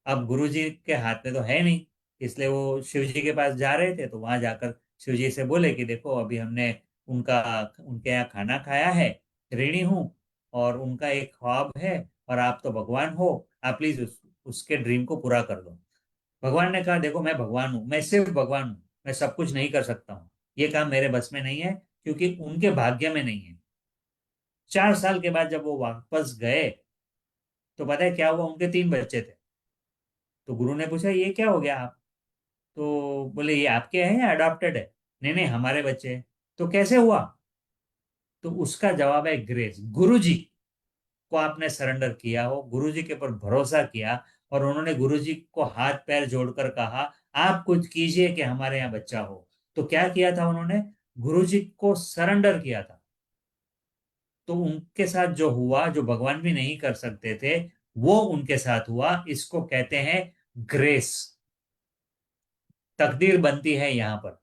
अब गुरुजी के हाथ में तो है नहीं, इसलिए वो शिव जी के पास जा रहे थे, तो वहां जाकर शिव जी से बोले कि देखो अभी हमने उनका उनके यहाँ खाना खाया है, ऋणी हूँ, और उनका एक ख्वाब है, और आप तो भगवान हो, आप प्लीज उसके ड्रीम को पूरा कर दो। भगवान ने कहा देखो मैं भगवान हूँ, मैं सिर्फ भगवान हूँ, मैं सब कुछ नहीं कर सकता हूँ, ये काम मेरे बस में नहीं है, क्योंकि उनके भाग्य में नहीं है। 4 साल के बाद जब वो वापस गए, तो पता है क्या हुआ, उनके 3 बच्चे थे। तो गुरु ने पूछा ये क्या हो गया आप, तो बोले ये आपके हैं या अडॉप्टेड है? नहीं नहीं हमारे बच्चे हैं। तो कैसे हुआ? तो उसका जवाब है ग्रेस। गुरु जी को आपने सरेंडर किया हो, गुरु जी के ऊपर भरोसा किया, और उन्होंने गुरु जी को हाथ पैर जोड़कर कहा आप कुछ कीजिए कि हमारे यहाँ बच्चा हो। तो क्या किया था उन्होंने, गुरु जी को सरेंडर किया था। तो उनके साथ जो हुआ, जो भगवान भी नहीं कर सकते थे, वो उनके साथ हुआ। इसको कहते हैं ग्रेस। तकदीर बनती है यहां पर।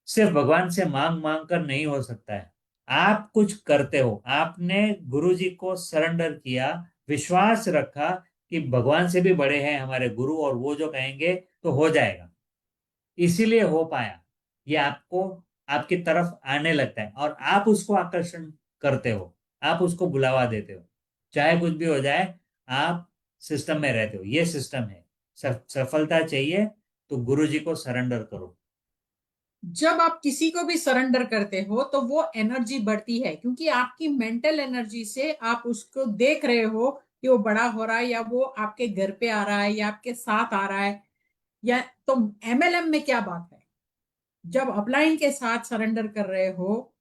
सिर्फ भगवान से मांग मांग कर नहीं हो सकता है। आप कुछ करते हो, आपने गुरु जी को सरेंडर किया, विश्वास रखा कि भगवान से भी बड़े हैं हमारे गुरु, और वो जो कहेंगे तो हो जाएगा, इसीलिए हो पाया। ये आपको आपकी तरफ आने लगता है और आप उसको आकर्षण करते हो, आप उसको बुलावा देते हो। चाहे कुछ भी हो जाए, आप सिस्टम में रहते हो, ये सिस्टम है। सफलता चाहिए तो गुरु जी को सरेंडर करो। जब आप किसी को भी सरेंडर करते हो तो वो एनर्जी बढ़ती है, क्योंकि आपकी मेंटल एनर्जी से आप उसको देख रहे हो कि वो बड़ा हो रहा है, या वो आपके घर पे आ रहा है, या आपके साथ आ रहा है। या तो एमएलएम में क्या बात है, जब अपलाइन के साथ सरेंडर कर रहे हो,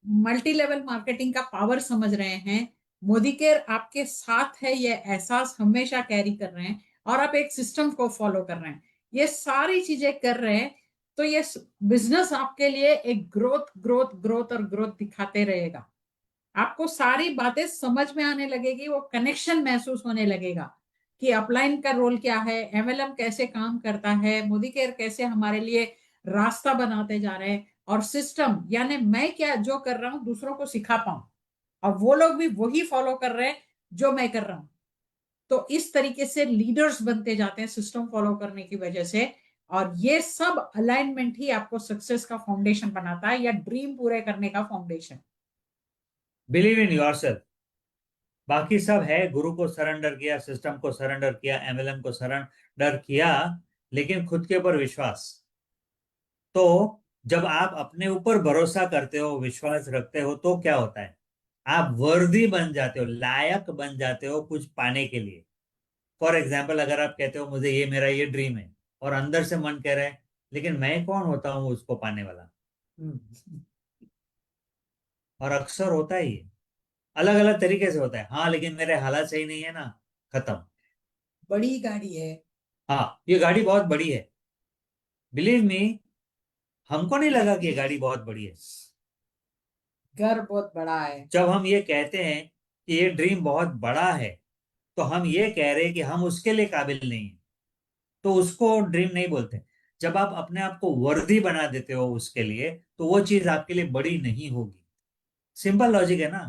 मल्टी लेवल मार्केटिंग का पावर समझ रहे हैं, मोदी केयर आपके साथ है, ये एहसास हमेशा कैरी कर रहे हैं, और आप एक सिस्टम को फॉलो कर रहे हैं, ये सारी चीजें कर रहे हैं, तो ये बिजनेस आपके लिए एक ग्रोथ ग्रोथ ग्रोथ और ग्रोथ दिखाते रहेगा। आपको सारी बातें समझ में आने लगेगी, वो कनेक्शन महसूस होने लगेगा कि अपलाइन का रोल क्या है, एमएलएम कैसे काम करता है, मोदी केयर कैसे हमारे लिए रास्ता बनाते जा रहे हैं, और सिस्टम यानी मैं क्या जो कर रहा हूं दूसरों को सिखा पाऊं, और वो लोग भी वही फॉलो कर रहे हैं जो मैं कर रहा हूं। तो इस तरीके से लीडर्स बनते जाते हैं सिस्टम फॉलो करने की वजह से। और ये सब अलाइनमेंट ही आपको सक्सेस का फाउंडेशन बनाता है, या ड्रीम पूरे करने का फाउंडेशन। Believe in yourself. बाकी सब है, गुरु को सरेंडर किया, सिस्टम को सरेंडर किया, एमएलएम को सरेंडर किया, लेकिन खुद के ऊपर विश्वास। तो जब आप अपने ऊपर भरोसा करते हो, विश्वास रखते हो, तो क्या होता है, आप वर्दी बन जाते हो, लायक बन जाते हो कुछ पाने के लिए। फॉर एग्जाम्पल, अगर आप कहते हो मुझे ये मेरा ये ड्रीम है, और अंदर से मन कह रहा है लेकिन मैं कौन होता हूँ उसको पाने वाला, और अक्सर होता ही है, अलग अलग तरीके से होता है। हाँ लेकिन मेरे हालात सही नहीं है ना, खत्म। बड़ी गाड़ी है। हाँ ये गाड़ी बहुत बड़ी है, बिलीव मी, हमको नहीं लगा कि ये गाड़ी बहुत बड़ी है। घर बहुत बड़ा है। जब हम ये कहते हैं कि ये ड्रीम बहुत बड़ा है, तो हम ये कह रहे हैं कि हम उसके लिए काबिल नहीं है, तो उसको ड्रीम नहीं बोलते। जब आप अपने आप को वर्दी बना देते हो उसके लिए, तो वो चीज आपके लिए बड़ी नहीं होगी। सिंपल लॉजिक है ना।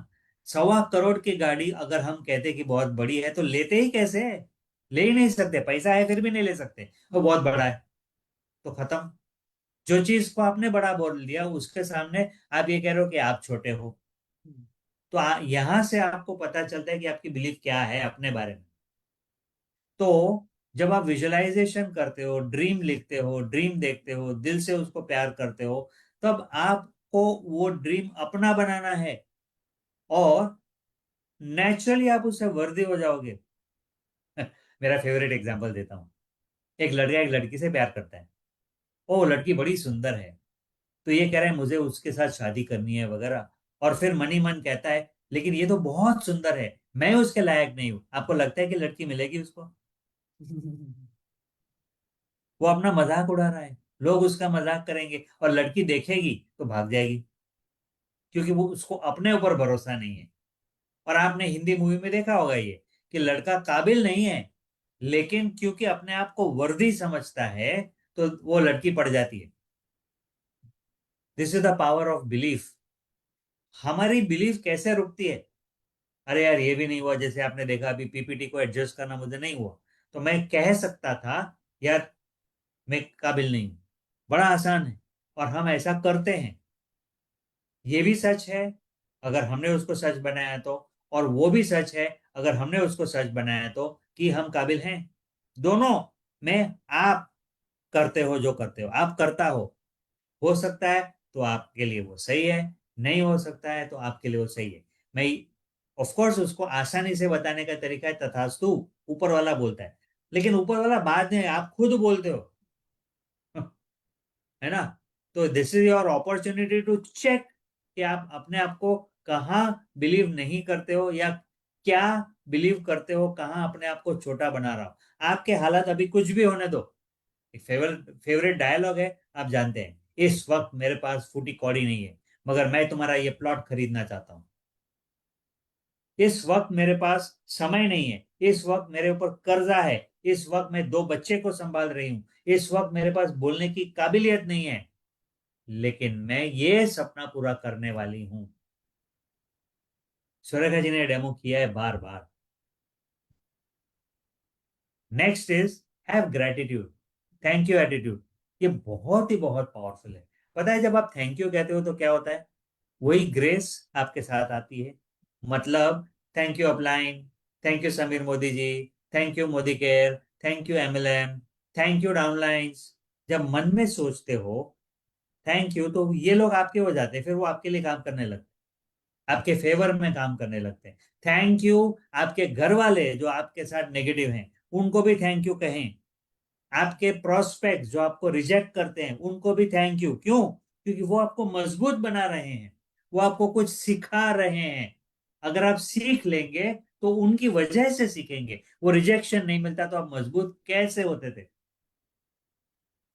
1.25 करोड़ की गाड़ी अगर हम कहते कि बहुत बड़ी है, तो लेते ही कैसे है, ले ही नहीं सकते, पैसा है फिर भी नहीं ले सकते, वो बहुत बड़ा है, तो खत्म। जो चीज को आपने बड़ा बोल दिया, उसके सामने आप ये कह रहे हो कि आप छोटे हो। तो यहां से आपको पता चलता है कि आपकी बिलीफ क्या है अपने बारे में। तो जब आप विजुअलाइजेशन करते हो, ड्रीम लिखते हो, ड्रीम देखते हो, दिल से उसको प्यार करते हो, तब आपको वो ड्रीम अपना बनाना है, और नेचुरली आप उससे वर्दी हो जाओगे। मेरा फेवरेट एग्जांपल देता हूँ। एक लड़का एक लड़की से प्यार करता है, ओ लड़की बड़ी सुंदर है, तो ये कह रहा है मुझे उसके साथ शादी करनी है वगैरह, और फिर मन ही मन कहता है लेकिन ये तो बहुत सुंदर है, मैं उसके लायक नहीं हूं। आपको लगता है कि लड़की मिलेगी उसको? वो अपना मजाक उड़ा रहा है, लोग उसका मजाक करेंगे, और लड़की देखेगी तो भाग जाएगी, क्योंकि वो उसको अपने ऊपर भरोसा नहीं है। और आपने हिंदी मूवी में देखा होगा ये, कि लड़का काबिल नहीं है, लेकिन क्योंकि अपने आप को वर्दी समझता है, तो वो लड़की पड़ जाती है। This is the power of belief. हमारी बिलीफ कैसे रुकती है, अरे यार ये भी नहीं हुआ, जैसे आपने देखा अभी पीपीटी को एडजस्ट करना मुझे नहीं हुआ, तो मैं कह सकता था यार मैं काबिल नहीं हूं। बड़ा आसान है, और हम ऐसा करते हैं। ये भी सच है अगर हमने उसको सच बनाया तो, और वो भी सच है अगर हमने उसको सच बनाया तो, कि हम काबिल हैं। दोनों में आप करते हो, जो करते हो आप करता हो सकता है तो आपके लिए वो सही है, नहीं हो सकता है तो आपके लिए वो सही है। मैं ऑफ कोर्स उसको आसानी से बताने का तरीका है तथास्तु, ऊपर वाला बोलता है, लेकिन ऊपर वाला बाद में आप खुद बोलते हो। है ना? तो this is your opportunity to check कि आप अपने आप को कहाँ बिलीव नहीं करते हो, या क्या बिलीव करते हो, कहाँ अपने आप को छोटा बना रहा हो। आपके हालात अभी कुछ भी होने दो, एक फेवरेट डायलॉग है, आप जानते हैं, इस वक्त मेरे पास फूटी कौड़ी नहीं है, मगर मैं तुम्हारा ये प्लॉट खरीदना चाहता हूं। इस वक्त मेरे पास समय नहीं है, इस वक्त मेरे ऊपर कर्जा है, इस वक्त मैं 2 बच्चे को संभाल रही हूँ, इस वक्त मेरे पास बोलने की काबिलियत नहीं है, लेकिन मैं ये सपना पूरा करने वाली हूं। सुरेखा जी ने डेमो किया है बार बार। Next is have gratitude, thank you attitude. ये बहुत पावरफुल है। पता है जब आप थैंक यू कहते हो तो क्या होता है, वही ग्रेस आपके साथ आती है। मतलब thank you upline, thank you Sameer Modi ji, thank you Modi care, thank you MLM, thank you downlines. जब मन में सोचते हो थैंक यू तो ये लोग आपके हो जाते हैं, फिर वो आपके लिए काम करने लगते हैं, आपके फेवर में काम करने लगते हैं। थैंक यू आपके घर वाले जो आपके साथ नेगेटिव हैं उनको भी थैंक यू कहें। आपके प्रोस्पेक्ट जो आपको रिजेक्ट करते हैं उनको भी थैंक यू। क्यों? क्योंकि वो आपको मजबूत बना रहे हैं, वो आपको कुछ सिखा रहे हैं। अगर आप सीख लेंगे तो उनकी वजह से सीखेंगे। वो रिजेक्शन नहीं मिलता तो आप मजबूत कैसे होते थे?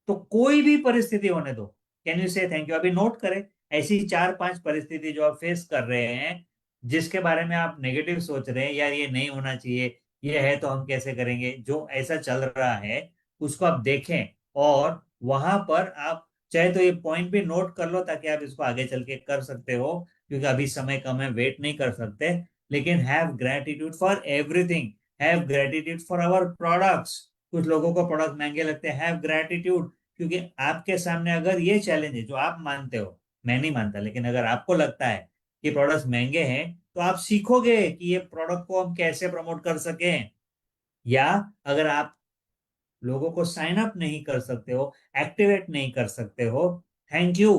तो कोई भी परिस्थिति होने दो, कैन यू से थैंक यू। अभी नोट करें ऐसी 4-5 परिस्थिति जो आप फेस कर रहे हैं, जिसके बारे में आप नेगेटिव सोच रहे हैं, यार ये नहीं होना चाहिए, ये है तो हम कैसे करेंगे, जो ऐसा चल रहा है उसको आप देखें। और वहां पर आप चाहे तो ये पॉइंट भी नोट कर लो ताकि आप इसको आगे चल के कर सकते हो, क्योंकि अभी समय कम है, वेट नहीं कर सकते। लेकिन have gratitude for everything, have gratitude for our products. कुछ लोगों को प्रोडक्ट महंगे लगते हैं, हैव ग्रेटिट्यूड, क्योंकि आपके सामने अगर ये चैलेंज है जो आप मानते हो, मैं नहीं मानता, लेकिन अगर आपको लगता है कि प्रोडक्ट्स महंगे हैं तो आप सीखोगे कि ये प्रोडक्ट को हम कैसे प्रमोट कर सकें। या अगर आप लोगों को साइन अप नहीं कर सकते हो, एक्टिवेट नहीं कर सकते हो, थैंक यू।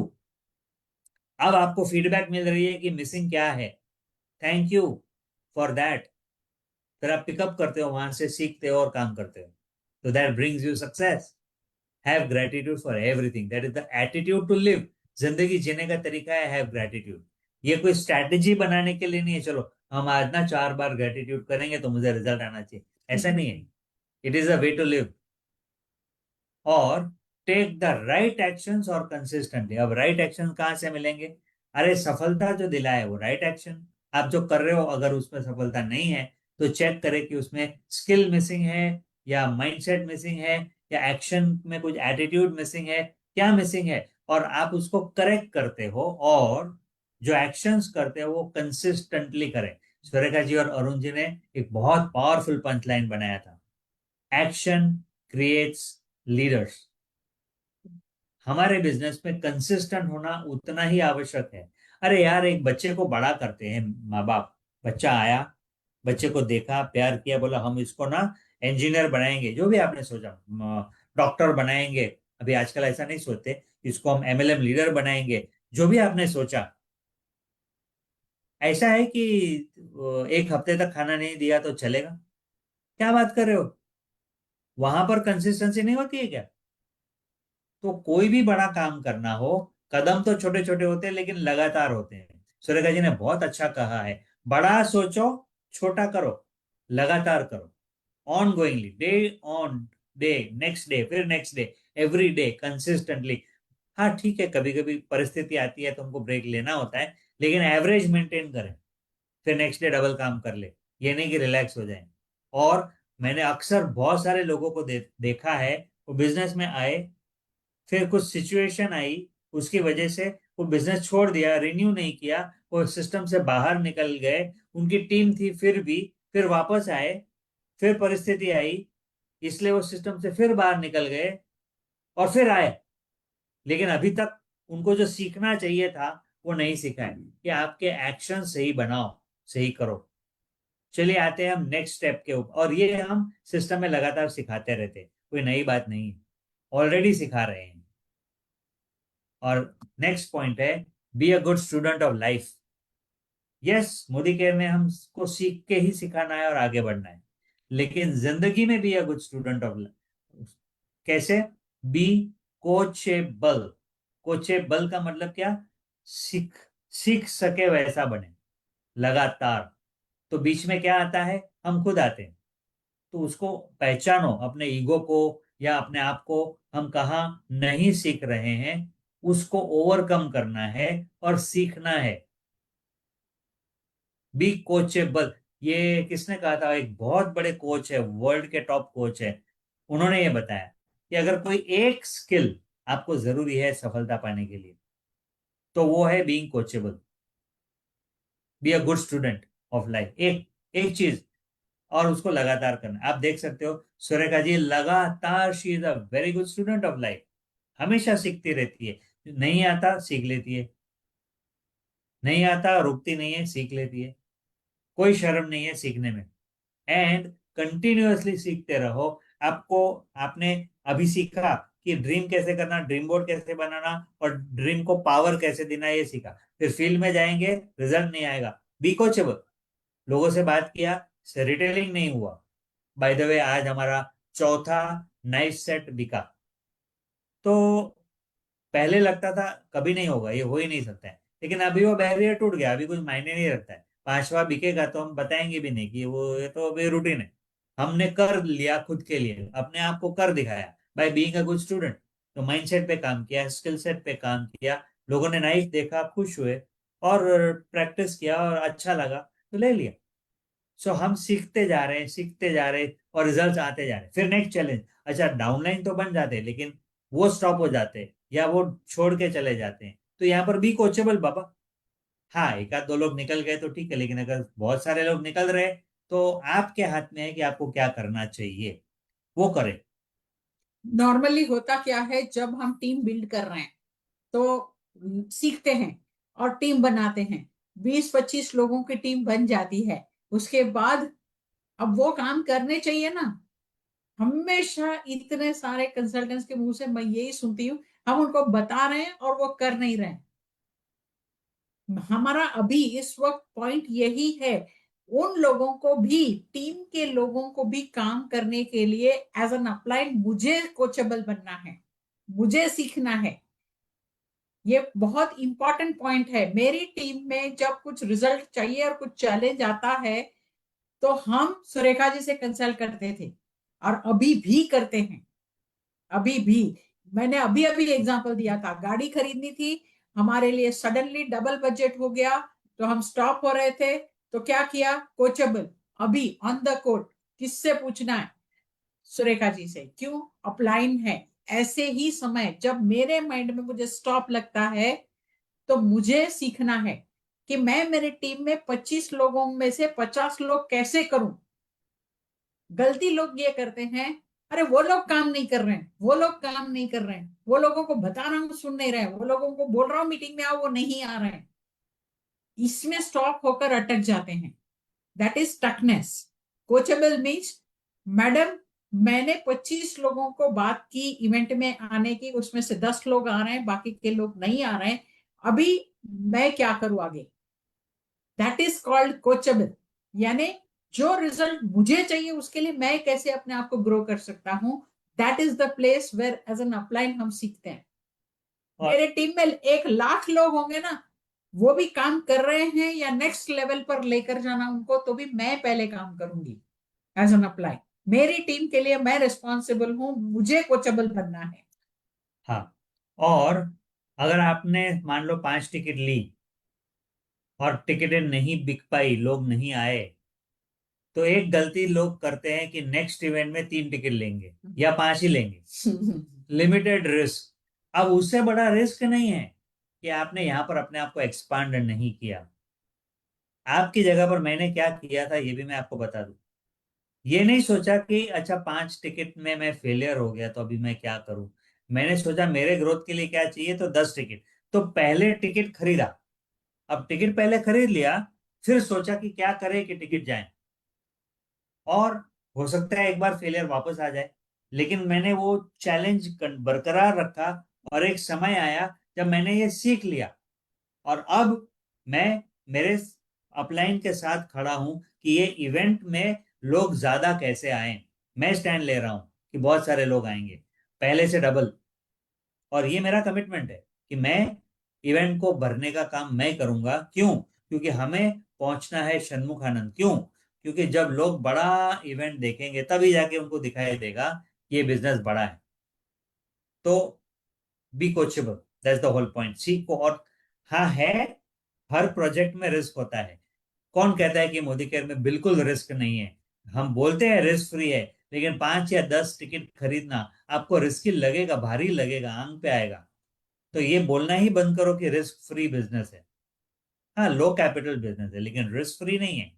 अब आपको फीडबैक मिल रही है कि मिसिंग क्या है, थैंक यू फॉर दैट। फिर आप पिकअप करते हो, वहां से सीखते हो और काम करते हो। तो that brings you success. Have gratitude for everything, that is the attitude to live. जिंदगी जीने का तरीका है हैव ग्रेटिट्यूड। ये कोई स्ट्रैटेजी बनाने के लिए नहीं है, चलो हम आज ना 4 बार ग्रेटिट्यूड करेंगे तो मुझे रिजल्ट आना चाहिए, ऐसा नहीं है। It is a way to live. और टेक द राइट एक्शंस और कंसिस्टेंटली। अब राइट एक्शन कहाँ से मिलेंगे? अरे सफलता जो दिलाए वो राइट एक्शन। आप जो कर रहे हो अगर उसमें सफलता नहीं है तो चेक करें कि उसमें स्किल मिसिंग है, या माइंडसेट मिसिंग है, या एक्शन में कुछ एटीट्यूड मिसिंग है, क्या मिसिंग है, और आप उसको करेक्ट करते हो। और जो एक्शंस करते हो वो कंसिस्टेंटली करें। सुरेखा जी और अरुण जी ने एक बहुत पावरफुल पंच लाइन बनाया था, एक्शन क्रिएट्स लीडर्स। हमारे बिजनेस में कंसिस्टेंट होना उतना ही आवश्यक है। अरे यार, एक बच्चे को बड़ा करते हैं माँ बाप। बच्चा आया, बच्चे को देखा, प्यार किया, बोला हम इसको ना इंजीनियर बनाएंगे, जो भी आपने सोचा, डॉक्टर बनाएंगे। अभी आजकल ऐसा नहीं सोचते, इसको हम एमएलएम लीडर बनाएंगे, जो भी आपने सोचा। ऐसा है कि एक हफ्ते तक खाना नहीं दिया तो चलेगा? क्या बात कर रहे हो? वहां पर कंसिस्टेंसी नहीं होती है क्या? तो कोई भी बड़ा काम करना हो, कदम तो छोटे छोटे होते हैं लेकिन लगातार होते हैं। सुरेखा जी ने बहुत अच्छा कहा है, बड़ा सोचो, छोटा करो, लगातार करो, ongoingly, day on day, next day, फिर next day, every day consistently. हाँ ठीक है, कभी कभी परिस्थिति आती है तो हमको ब्रेक लेना होता है, लेकिन एवरेज मेंटेन करें, फिर नेक्स्ट डे डबल काम कर ले। ये नहीं कि रिलैक्स हो जाए। और मैंने अक्सर बहुत सारे लोगों को देखा है, वो बिजनेस में आए, फिर कुछ सिचुएशन आई, उसकी वजह से वो बिजनेस छोड़ दिया, रिन्यू नहीं किया, वो सिस्टम से बाहर निकल गए। उनकी टीम थी फिर भी, फिर वापस आए, फिर परिस्थिति आई, इसलिए वो सिस्टम से फिर बाहर निकल गए और फिर आए। लेकिन अभी तक उनको जो सीखना चाहिए था वो नहीं सीखा है, कि आपके एक्शन सही बनाओ, सही करो। चलिए आते हैं हम नेक्स्ट स्टेप के ऊपर, और ये हम सिस्टम में लगातार सिखाते रहते हैं, कोई नई बात नहीं है, ऑलरेडी सिखा रहे हैं। और नेक्स्ट पॉइंट है, B a good student of life. Yes, Modi care में हमको सीख के ही सिखाना है और आगे बढ़ना है, लेकिन जिंदगी में be a good student of life. कैसे? Be coachable. कोचेबल का मतलब क्या? सीख सीख सके वैसा बने लगातार। तो बीच में क्या आता है? हम खुद आते हैं। तो उसको पहचानो, अपने ईगो को या अपने आप को, हम कहाँ नहीं सीख रहे हैं, उसको ओवरकम करना है और सीखना है। Be coachable. ये किसने कहा था? एक बहुत बड़े कोच है, वर्ल्ड के टॉप कोच है, उन्होंने ये बताया कि अगर कोई एक स्किल आपको जरूरी है सफलता पाने के लिए, तो वो है being coachable, B a good student of life. एक एक चीज, और उसको लगातार करना। आप देख सकते हो सुरेखा जी लगातार, she is a very good student of life, हमेशा सीखती रहती है। नहीं आता सीख लेती है, नहीं आता रुकती नहीं है, सीख लेती है, कोई शर्म नहीं है सीखने में। एंड कंटिन्यूअसली सीखते रहो। आपको, आपने अभी सीखा कि ड्रीम कैसे करना, ड्रीम बोर्ड कैसे बनाना और ड्रीम को पावर कैसे देना, ये सीखा। फिर फील्ड में जाएंगे, रिजल्ट नहीं आएगा, बी कोचेबल। लोगों से बात किया, रिटेलिंग नहीं हुआ, बाय द वे आज हमारा चौथा नाइफ सेट बिका। तो पहले लगता था कभी नहीं होगा, ये हो ही नहीं सकता है, लेकिन अभी वो बैरियर टूट गया, अभी कुछ मायने नहीं रखता है। पांचवा बिकेगा तो हम बताएंगे भी नहीं कि वो, ये तो अभी रूटीन है। हमने कर लिया खुद के लिए, अपने आप को कर दिखाया by being a good student. तो माइंडसेट पे काम किया, स्किल सेट पे काम किया, लोगों ने नाइफ देखा, खुश हुए, और प्रैक्टिस किया और अच्छा लगा तो ले लिया। सो हम सीखते जा रहे हैं, सीखते जा रहे हैं, और रिजल्ट्स आते जा रहे हैं। फिर नेक्स्ट चैलेंज, अच्छा डाउनलाइन तो बन जाते हैं, लेकिन वो स्टॉप हो जाते हैं या वो छोड़ के चले जाते हैं, तो यहाँ पर बी कोचेबल बाबा। हाँ, एक आध दो लोग निकल गए तो ठीक है, लेकिन अगर बहुत सारे लोग निकल रहे हैं, तो आपके हाथ में है कि आपको क्या करना चाहिए, वो करें। नॉर्मली होता क्या है, जब हम टीम बिल्ड कर रहे हैं तो सीखते हैं और टीम बनाते हैं, 20-25 लोगों की टीम बन जाती है। उसके बाद अब वो काम करने चाहिए ना। हमेशा इतने सारे कंसल्टेंट्स के मुंह से मैं यही सुनती हूँ, हम उनको बता रहे हैं और वो कर नहीं रहे। हमारा अभी इस वक्त पॉइंट यही है, उन लोगों को भी, टीम के लोगों को भी काम करने के लिए एज एन अप्लाइड मुझे कोचेबल बनना है, मुझे सीखना है। ये बहुत इंपॉर्टेंट पॉइंट है। मेरी टीम में जब कुछ रिजल्ट चाहिए और कुछ चैलेंज आता है तो हम सुरेखा जी से कंसल्ट करते थे और अभी भी करते हैं। अभी भी, मैंने अभी अभी एग्जांपल दिया था, गाड़ी खरीदनी थी हमारे लिए, सडनली डबल बजट हो गया तो हम स्टॉप हो रहे थे, तो क्या किया, कोचेबल, अभी ऑन द कोट, किससे पूछना है, सुरेखा जी से। क्यों, अपलाइन है। ऐसे ही समय जब मेरे माइंड में मुझे स्टॉप लगता है तो मुझे सीखना है कि मैं मेरे टीम में 25 लोगों में से 50 लोग कैसे करूं। गलती लोग ये करते हैं, अरे वो लोग काम नहीं कर रहे हैं, वो लोग काम नहीं कर रहे हैं, वो लोगों को बता रहा हूं सुन नहीं रहे हैं, वो लोगों को बोल रहा हूं मीटिंग में आओ, वो नहीं आ रहे हैं। इसमें स्टॉप होकर अटक जाते हैं। That is stuckness. Coachable means, madam मैंने 25 लोगों को बात की इवेंट में आने की, उसमें से 10 लोग आ रहे हैं, बाकी के लोग नहीं आ रहे हैं, अभी मैं क्या करूं आगे। That is called coachable. यानी जो रिजल्ट मुझे चाहिए उसके लिए मैं कैसे अपने आप को ग्रो कर सकता हूं। That is the place where as an upline हम सीखते हैं। और मेरे टीम में 1 लाख लोग होंगे ना, वो भी काम कर रहे हैं या नेक्स्ट लेवल पर लेकर जाना उनको, तो भी मैं पहले काम करूंगी एज एन अप्लाई। मेरी टीम के लिए मैं रिस्पॉन्सिबल हूं, मुझे कोचेबल बनना है। हाँ, और अगर आपने मान लो 5 टिकट ली और टिकटें नहीं बिक पाई, लोग नहीं आए, तो एक गलती लोग करते हैं कि नेक्स्ट इवेंट में 3 टिकट लेंगे या 5 ही लेंगे, लिमिटेड रिस्क। अब उससे बड़ा रिस्क नहीं है कि आपने यहां पर अपने आप को एक्सपांड नहीं किया। आपकी जगह पर मैंने क्या किया था ये भी मैं आपको बता दूं। ये नहीं सोचा कि अच्छा 5 टिकट में मैं फेलियर हो गया तो अभी मैं क्या करूं। मैंने सोचा मेरे ग्रोथ के लिए क्या चाहिए, तो 10 टिकट। तो पहले टिकट खरीदा, अब टिकट पहले खरीद लिया, फिर सोचा कि क्या करें कि टिकट जाए। और हो सकता है एक बार फेलियर वापस आ जाए, लेकिन मैंने वो चैलेंज बरकरार रखा, और एक समय आया जब मैंने ये सीख लिया, और अब मैं मेरे अपलाइन के साथ खड़ा हूं कि ये इवेंट में लोग ज्यादा कैसे आए। मैं स्टैंड ले रहा हूं कि बहुत सारे लोग आएंगे, पहले से डबल। और ये मेरा कमिटमेंट है कि मैं इवेंट को भरने का काम मैं करूंगा। क्यों? क्योंकि हमें पहुंचना है षणमुख आनंद। क्यों? क्योंकि जब लोग बड़ा इवेंट देखेंगे तभी जाके उनको दिखाई देगा कि ये बिजनेस बड़ा है। तो be coachable, that's the whole point. सीखो। और हाँ है, हर प्रोजेक्ट में रिस्क होता है। कौन कहता है कि मोदी केयर में बिल्कुल रिस्क नहीं है? हम बोलते हैं रिस्क फ्री है, लेकिन 5 या 10 टिकट खरीदना आपको रिस्की लगेगा, भारी लगेगा, आंग पे आएगा। तो ये बोलना ही बंद करो कि रिस्क फ्री बिजनेस है। हाँ, लो कैपिटल बिजनेस है लेकिन रिस्क फ्री नहीं है।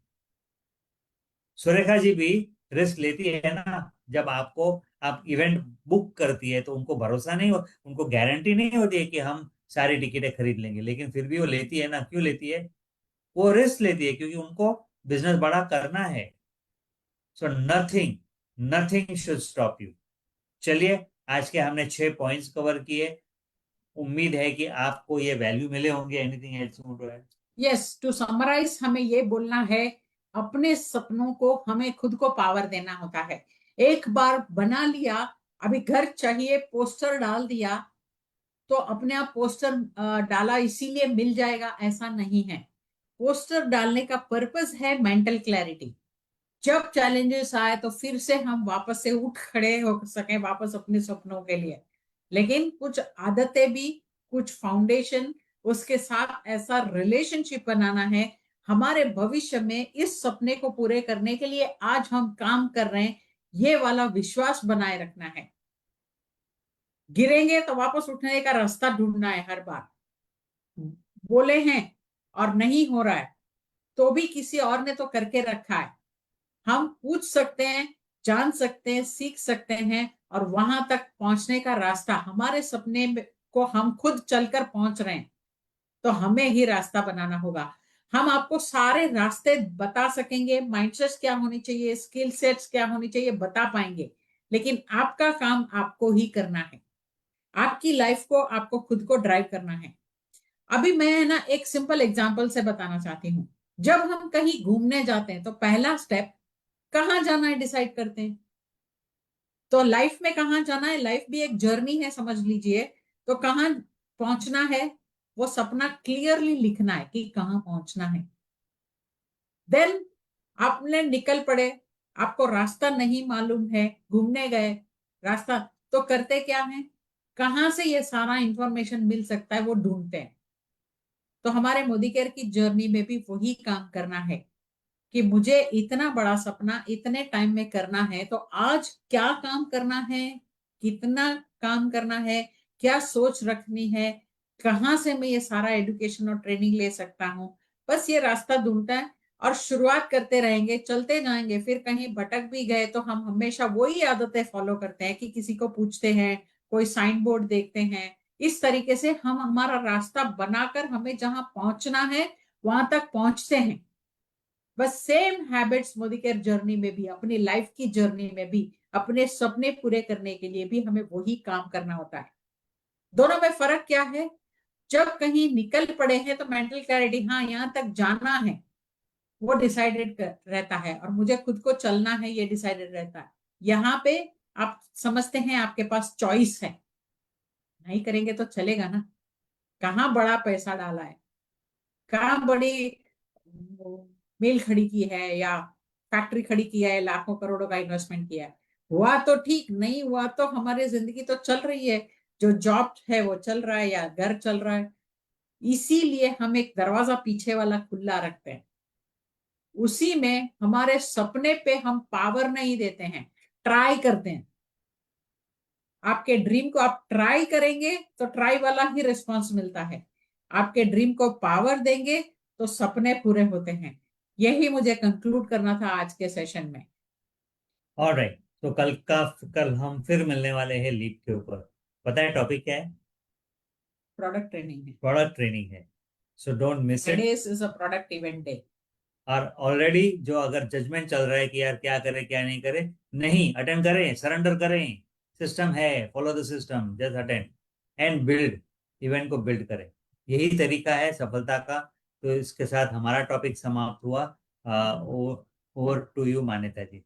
सुरेखा जी भी रिस्क लेती है ना। जब आपको आप इवेंट बुक करती है तो उनको भरोसा नहीं हो, उनको गारंटी नहीं होती है कि हम सारी टिकटें खरीद लेंगे, लेकिन फिर भी वो लेती है ना। क्यों लेती है? वो रिस्क लेती है क्योंकि उनको बिजनेस बड़ा करना है। So nothing, nothing should stop you. चलिए, आज के हमने 6 पॉइंट्स कवर किए। उम्मीद है कि आपको ये वैल्यू मिले होंगे। Anything else you want to add? Yes, to summarise हमें ये बोलना है, अपने सपनों को हमें खुद को पावर देना होता है। एक बार बना लिया, अभी घर चाहिए, पोस्टर डाल दिया तो अपने आप पोस्टर डाला इसीलिए मिल जाएगा, ऐसा नहीं है। पोस्टर डालने का पर्पस है मेंटल क्लैरिटी। जब चैलेंजेस आए तो फिर से हम वापस से उठ खड़े हो सके वापस अपने सपनों के लिए। लेकिन कुछ आदतें भी, कुछ फाउंडेशन, उसके साथ ऐसा रिलेशनशिप बनाना है हमारे भविष्य में इस सपने को पूरे करने के लिए आज हम काम कर रहे हैं, ये वाला विश्वास बनाए रखना है। गिरेंगे तो वापस उठने का रास्ता ढूंढना है हर बार। बोले हैं और नहीं हो रहा है तो भी किसी और ने तो करके रखा है। हम पूछ सकते हैं, जान सकते हैं, सीख सकते हैं, और वहां तक पहुंचने का रास्ता हमारे सपने को हम खुद चलकर पहुंच रहे हैं तो हमें ही रास्ता बनाना होगा। हम आपको सारे रास्ते बता सकेंगे, माइंडसेट क्या होनी चाहिए, स्किल सेट्स क्या होनी चाहिए, बता पाएंगे, लेकिन आपका काम आपको ही करना है। आपकी लाइफ को आपको खुद को ड्राइव करना है। अभी मैं ना एक सिंपल एग्जांपल से बताना चाहती हूँ। जब हम कहीं घूमने जाते हैं तो पहला स्टेप कहाँ जाना है डिसाइड करते हैं। तो लाइफ में कहाँ जाना है, लाइफ भी एक जर्नी है समझ लीजिए। तो कहाँ पहुंचना है, वो सपना क्लियरली लिखना है कि कहाँ पहुंचना है। देन आपने निकल पड़े, आपको रास्ता नहीं मालूम है, घूमने गए, रास्ता तो करते क्या है, कहाँ से ये सारा इंफॉर्मेशन मिल सकता है वो ढूंढते हैं। तो हमारे मोदी केयर की जर्नी में भी वही काम करना है कि मुझे इतना बड़ा सपना इतने टाइम में करना है तो आज क्या काम करना है, कितना काम करना है, क्या सोच रखनी है, कहाँ से मैं ये सारा एजुकेशन और ट्रेनिंग ले सकता हूँ। बस ये रास्ता ढूंढता है और शुरुआत करते रहेंगे, चलते जाएंगे। फिर कहीं भटक भी गए तो हम हमेशा वही आदतें फॉलो करते हैं कि किसी को पूछते हैं, कोई साइन बोर्ड देखते हैं। इस तरीके से हम हमारा रास्ता बनाकर हमें जहां पहुंचना है वहां तक पहुंचते हैं। बस same habits Modi care journey में भी, अपनी लाइफ की जर्नी में भी, अपने सपने पूरे करने के लिए भी हमें वही काम करना होता है। दोनों में फर्क क्या है, जब कहीं निकल पड़े हैं तो मेंटल क्लैरिटी, हाँ यहाँ तक जाना है, वो डिसाइडेड रहता है, और मुझे खुद को चलना है ये डिसाइडेड रहता है। यहाँ पे आप समझते हैं आपके पास चॉइस है, नहीं करेंगे तो चलेगा ना। कहाँ बड़ा पैसा डाला है, कहाँ बड़ी मिल खड़ी की है या फैक्ट्री खड़ी की है, लाखों करोड़ों का इन्वेस्टमेंट किया है, हुआ तो ठीक, नहीं हुआ तो हमारी जिंदगी तो चल रही है, जो जॉब है वो चल रहा है या घर चल रहा है। इसीलिए हम एक दरवाजा पीछे वाला खुला रखते हैं, उसी में हमारे सपने पे हम पावर नहीं देते हैं, ट्राई करते हैं। आपके ड्रीम को आप ट्राई करेंगे तो ट्राई वाला ही रिस्पॉन्स मिलता है। आपके ड्रीम को पावर देंगे तो सपने पूरे होते हैं। यही मुझे कंक्लूड करना था आज के सेशन में। ऑलराइट, तो कल हम फिर मिलने वाले हैं लीप के ऊपर। पता है टॉपिक क्या है? प्रोडक्ट ट्रेनिंग है। प्रोडक्ट ट्रेनिंग है। So don't miss it. Fridays is a product event day. और ऑलरेडी जो अगर जजमेंट चल रहा है कि यार क्या करें क्या नहीं करें, नहीं, अटेंड करें, सरेंडर करें। सिस्टम है, follow the system, just attend and build. Event को बिल्ड करें, यही तरीका है सफलता का। तो इसके साथ हमारा टॉपिक समाप्त हुआ। Over to you Manyata ji.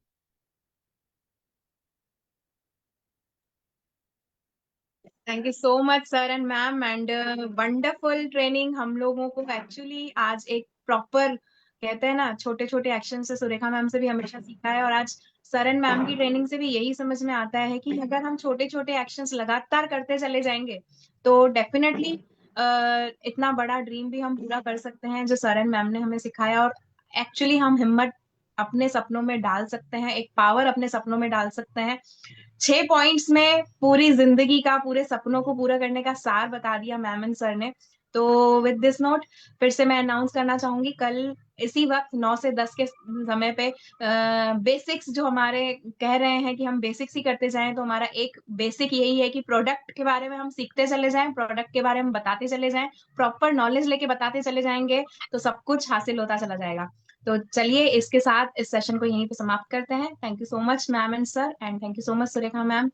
Thank you so much sir and ma'am and wonderful training. हम लोगों को एक्चुअली आज एक प्रॉपर, कहते हैं ना, छोटे छोटे एक्शन से सुरेखा मैम से भी हमेशा सीखा है, और आज सर एंड मैम की ट्रेनिंग से भी यही समझ में आता है कि अगर हम छोटे छोटे एक्शंस लगातार करते चले जाएंगे तो डेफिनेटली इतना बड़ा ड्रीम भी हम पूरा कर सकते हैं जो सर एंड मैम ने हमें सिखाया। और एक्चुअली हम हिम्मत अपने सपनों में डाल सकते हैं, एक पावर अपने सपनों में डाल सकते हैं। 6 पॉइंट्स में पूरी जिंदगी का, पूरे सपनों को पूरा करने का सार बता दिया मैम एंड सर ने। तो विद दिस नोट फिर से मैं अनाउंस करना चाहूंगी, कल इसी वक्त 9 से 10 के समय पे बेसिक्स जो हमारे कह रहे हैं कि हम बेसिक्स ही करते जाएं, तो हमारा एक बेसिक यही है कि प्रोडक्ट के बारे में हम सीखते चले जाएं, प्रोडक्ट के बारे में बताते चले जाएं, प्रॉपर नॉलेज लेके बताते चले जाएंगे तो सब कुछ हासिल होता चला जाएगा। तो चलिए इसके साथ इस सेशन को यहीं पे समाप्त करते हैं। Thank you so much ma'am and sir, and thank you so much Surekha ma'am.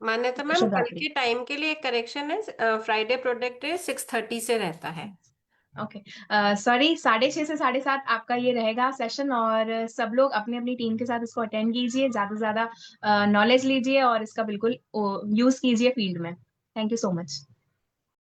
मान्यता मैम, शुभ कल रात्रि। के टाइम के लिए एक करेक्शन है, फ्राइडे प्रोडक्ट है 6:30 से रहता है। ओके, सॉरी, 6:30 से 7:30 आपका ये रहेगा सेशन, और सब लोग अपनी अपनी टीम के साथ इसको अटेंड कीजिए, ज्यादा से ज्यादा नॉलेज लीजिए और इसका बिल्कुल यूज कीजिए फील्ड में। Thank you so much.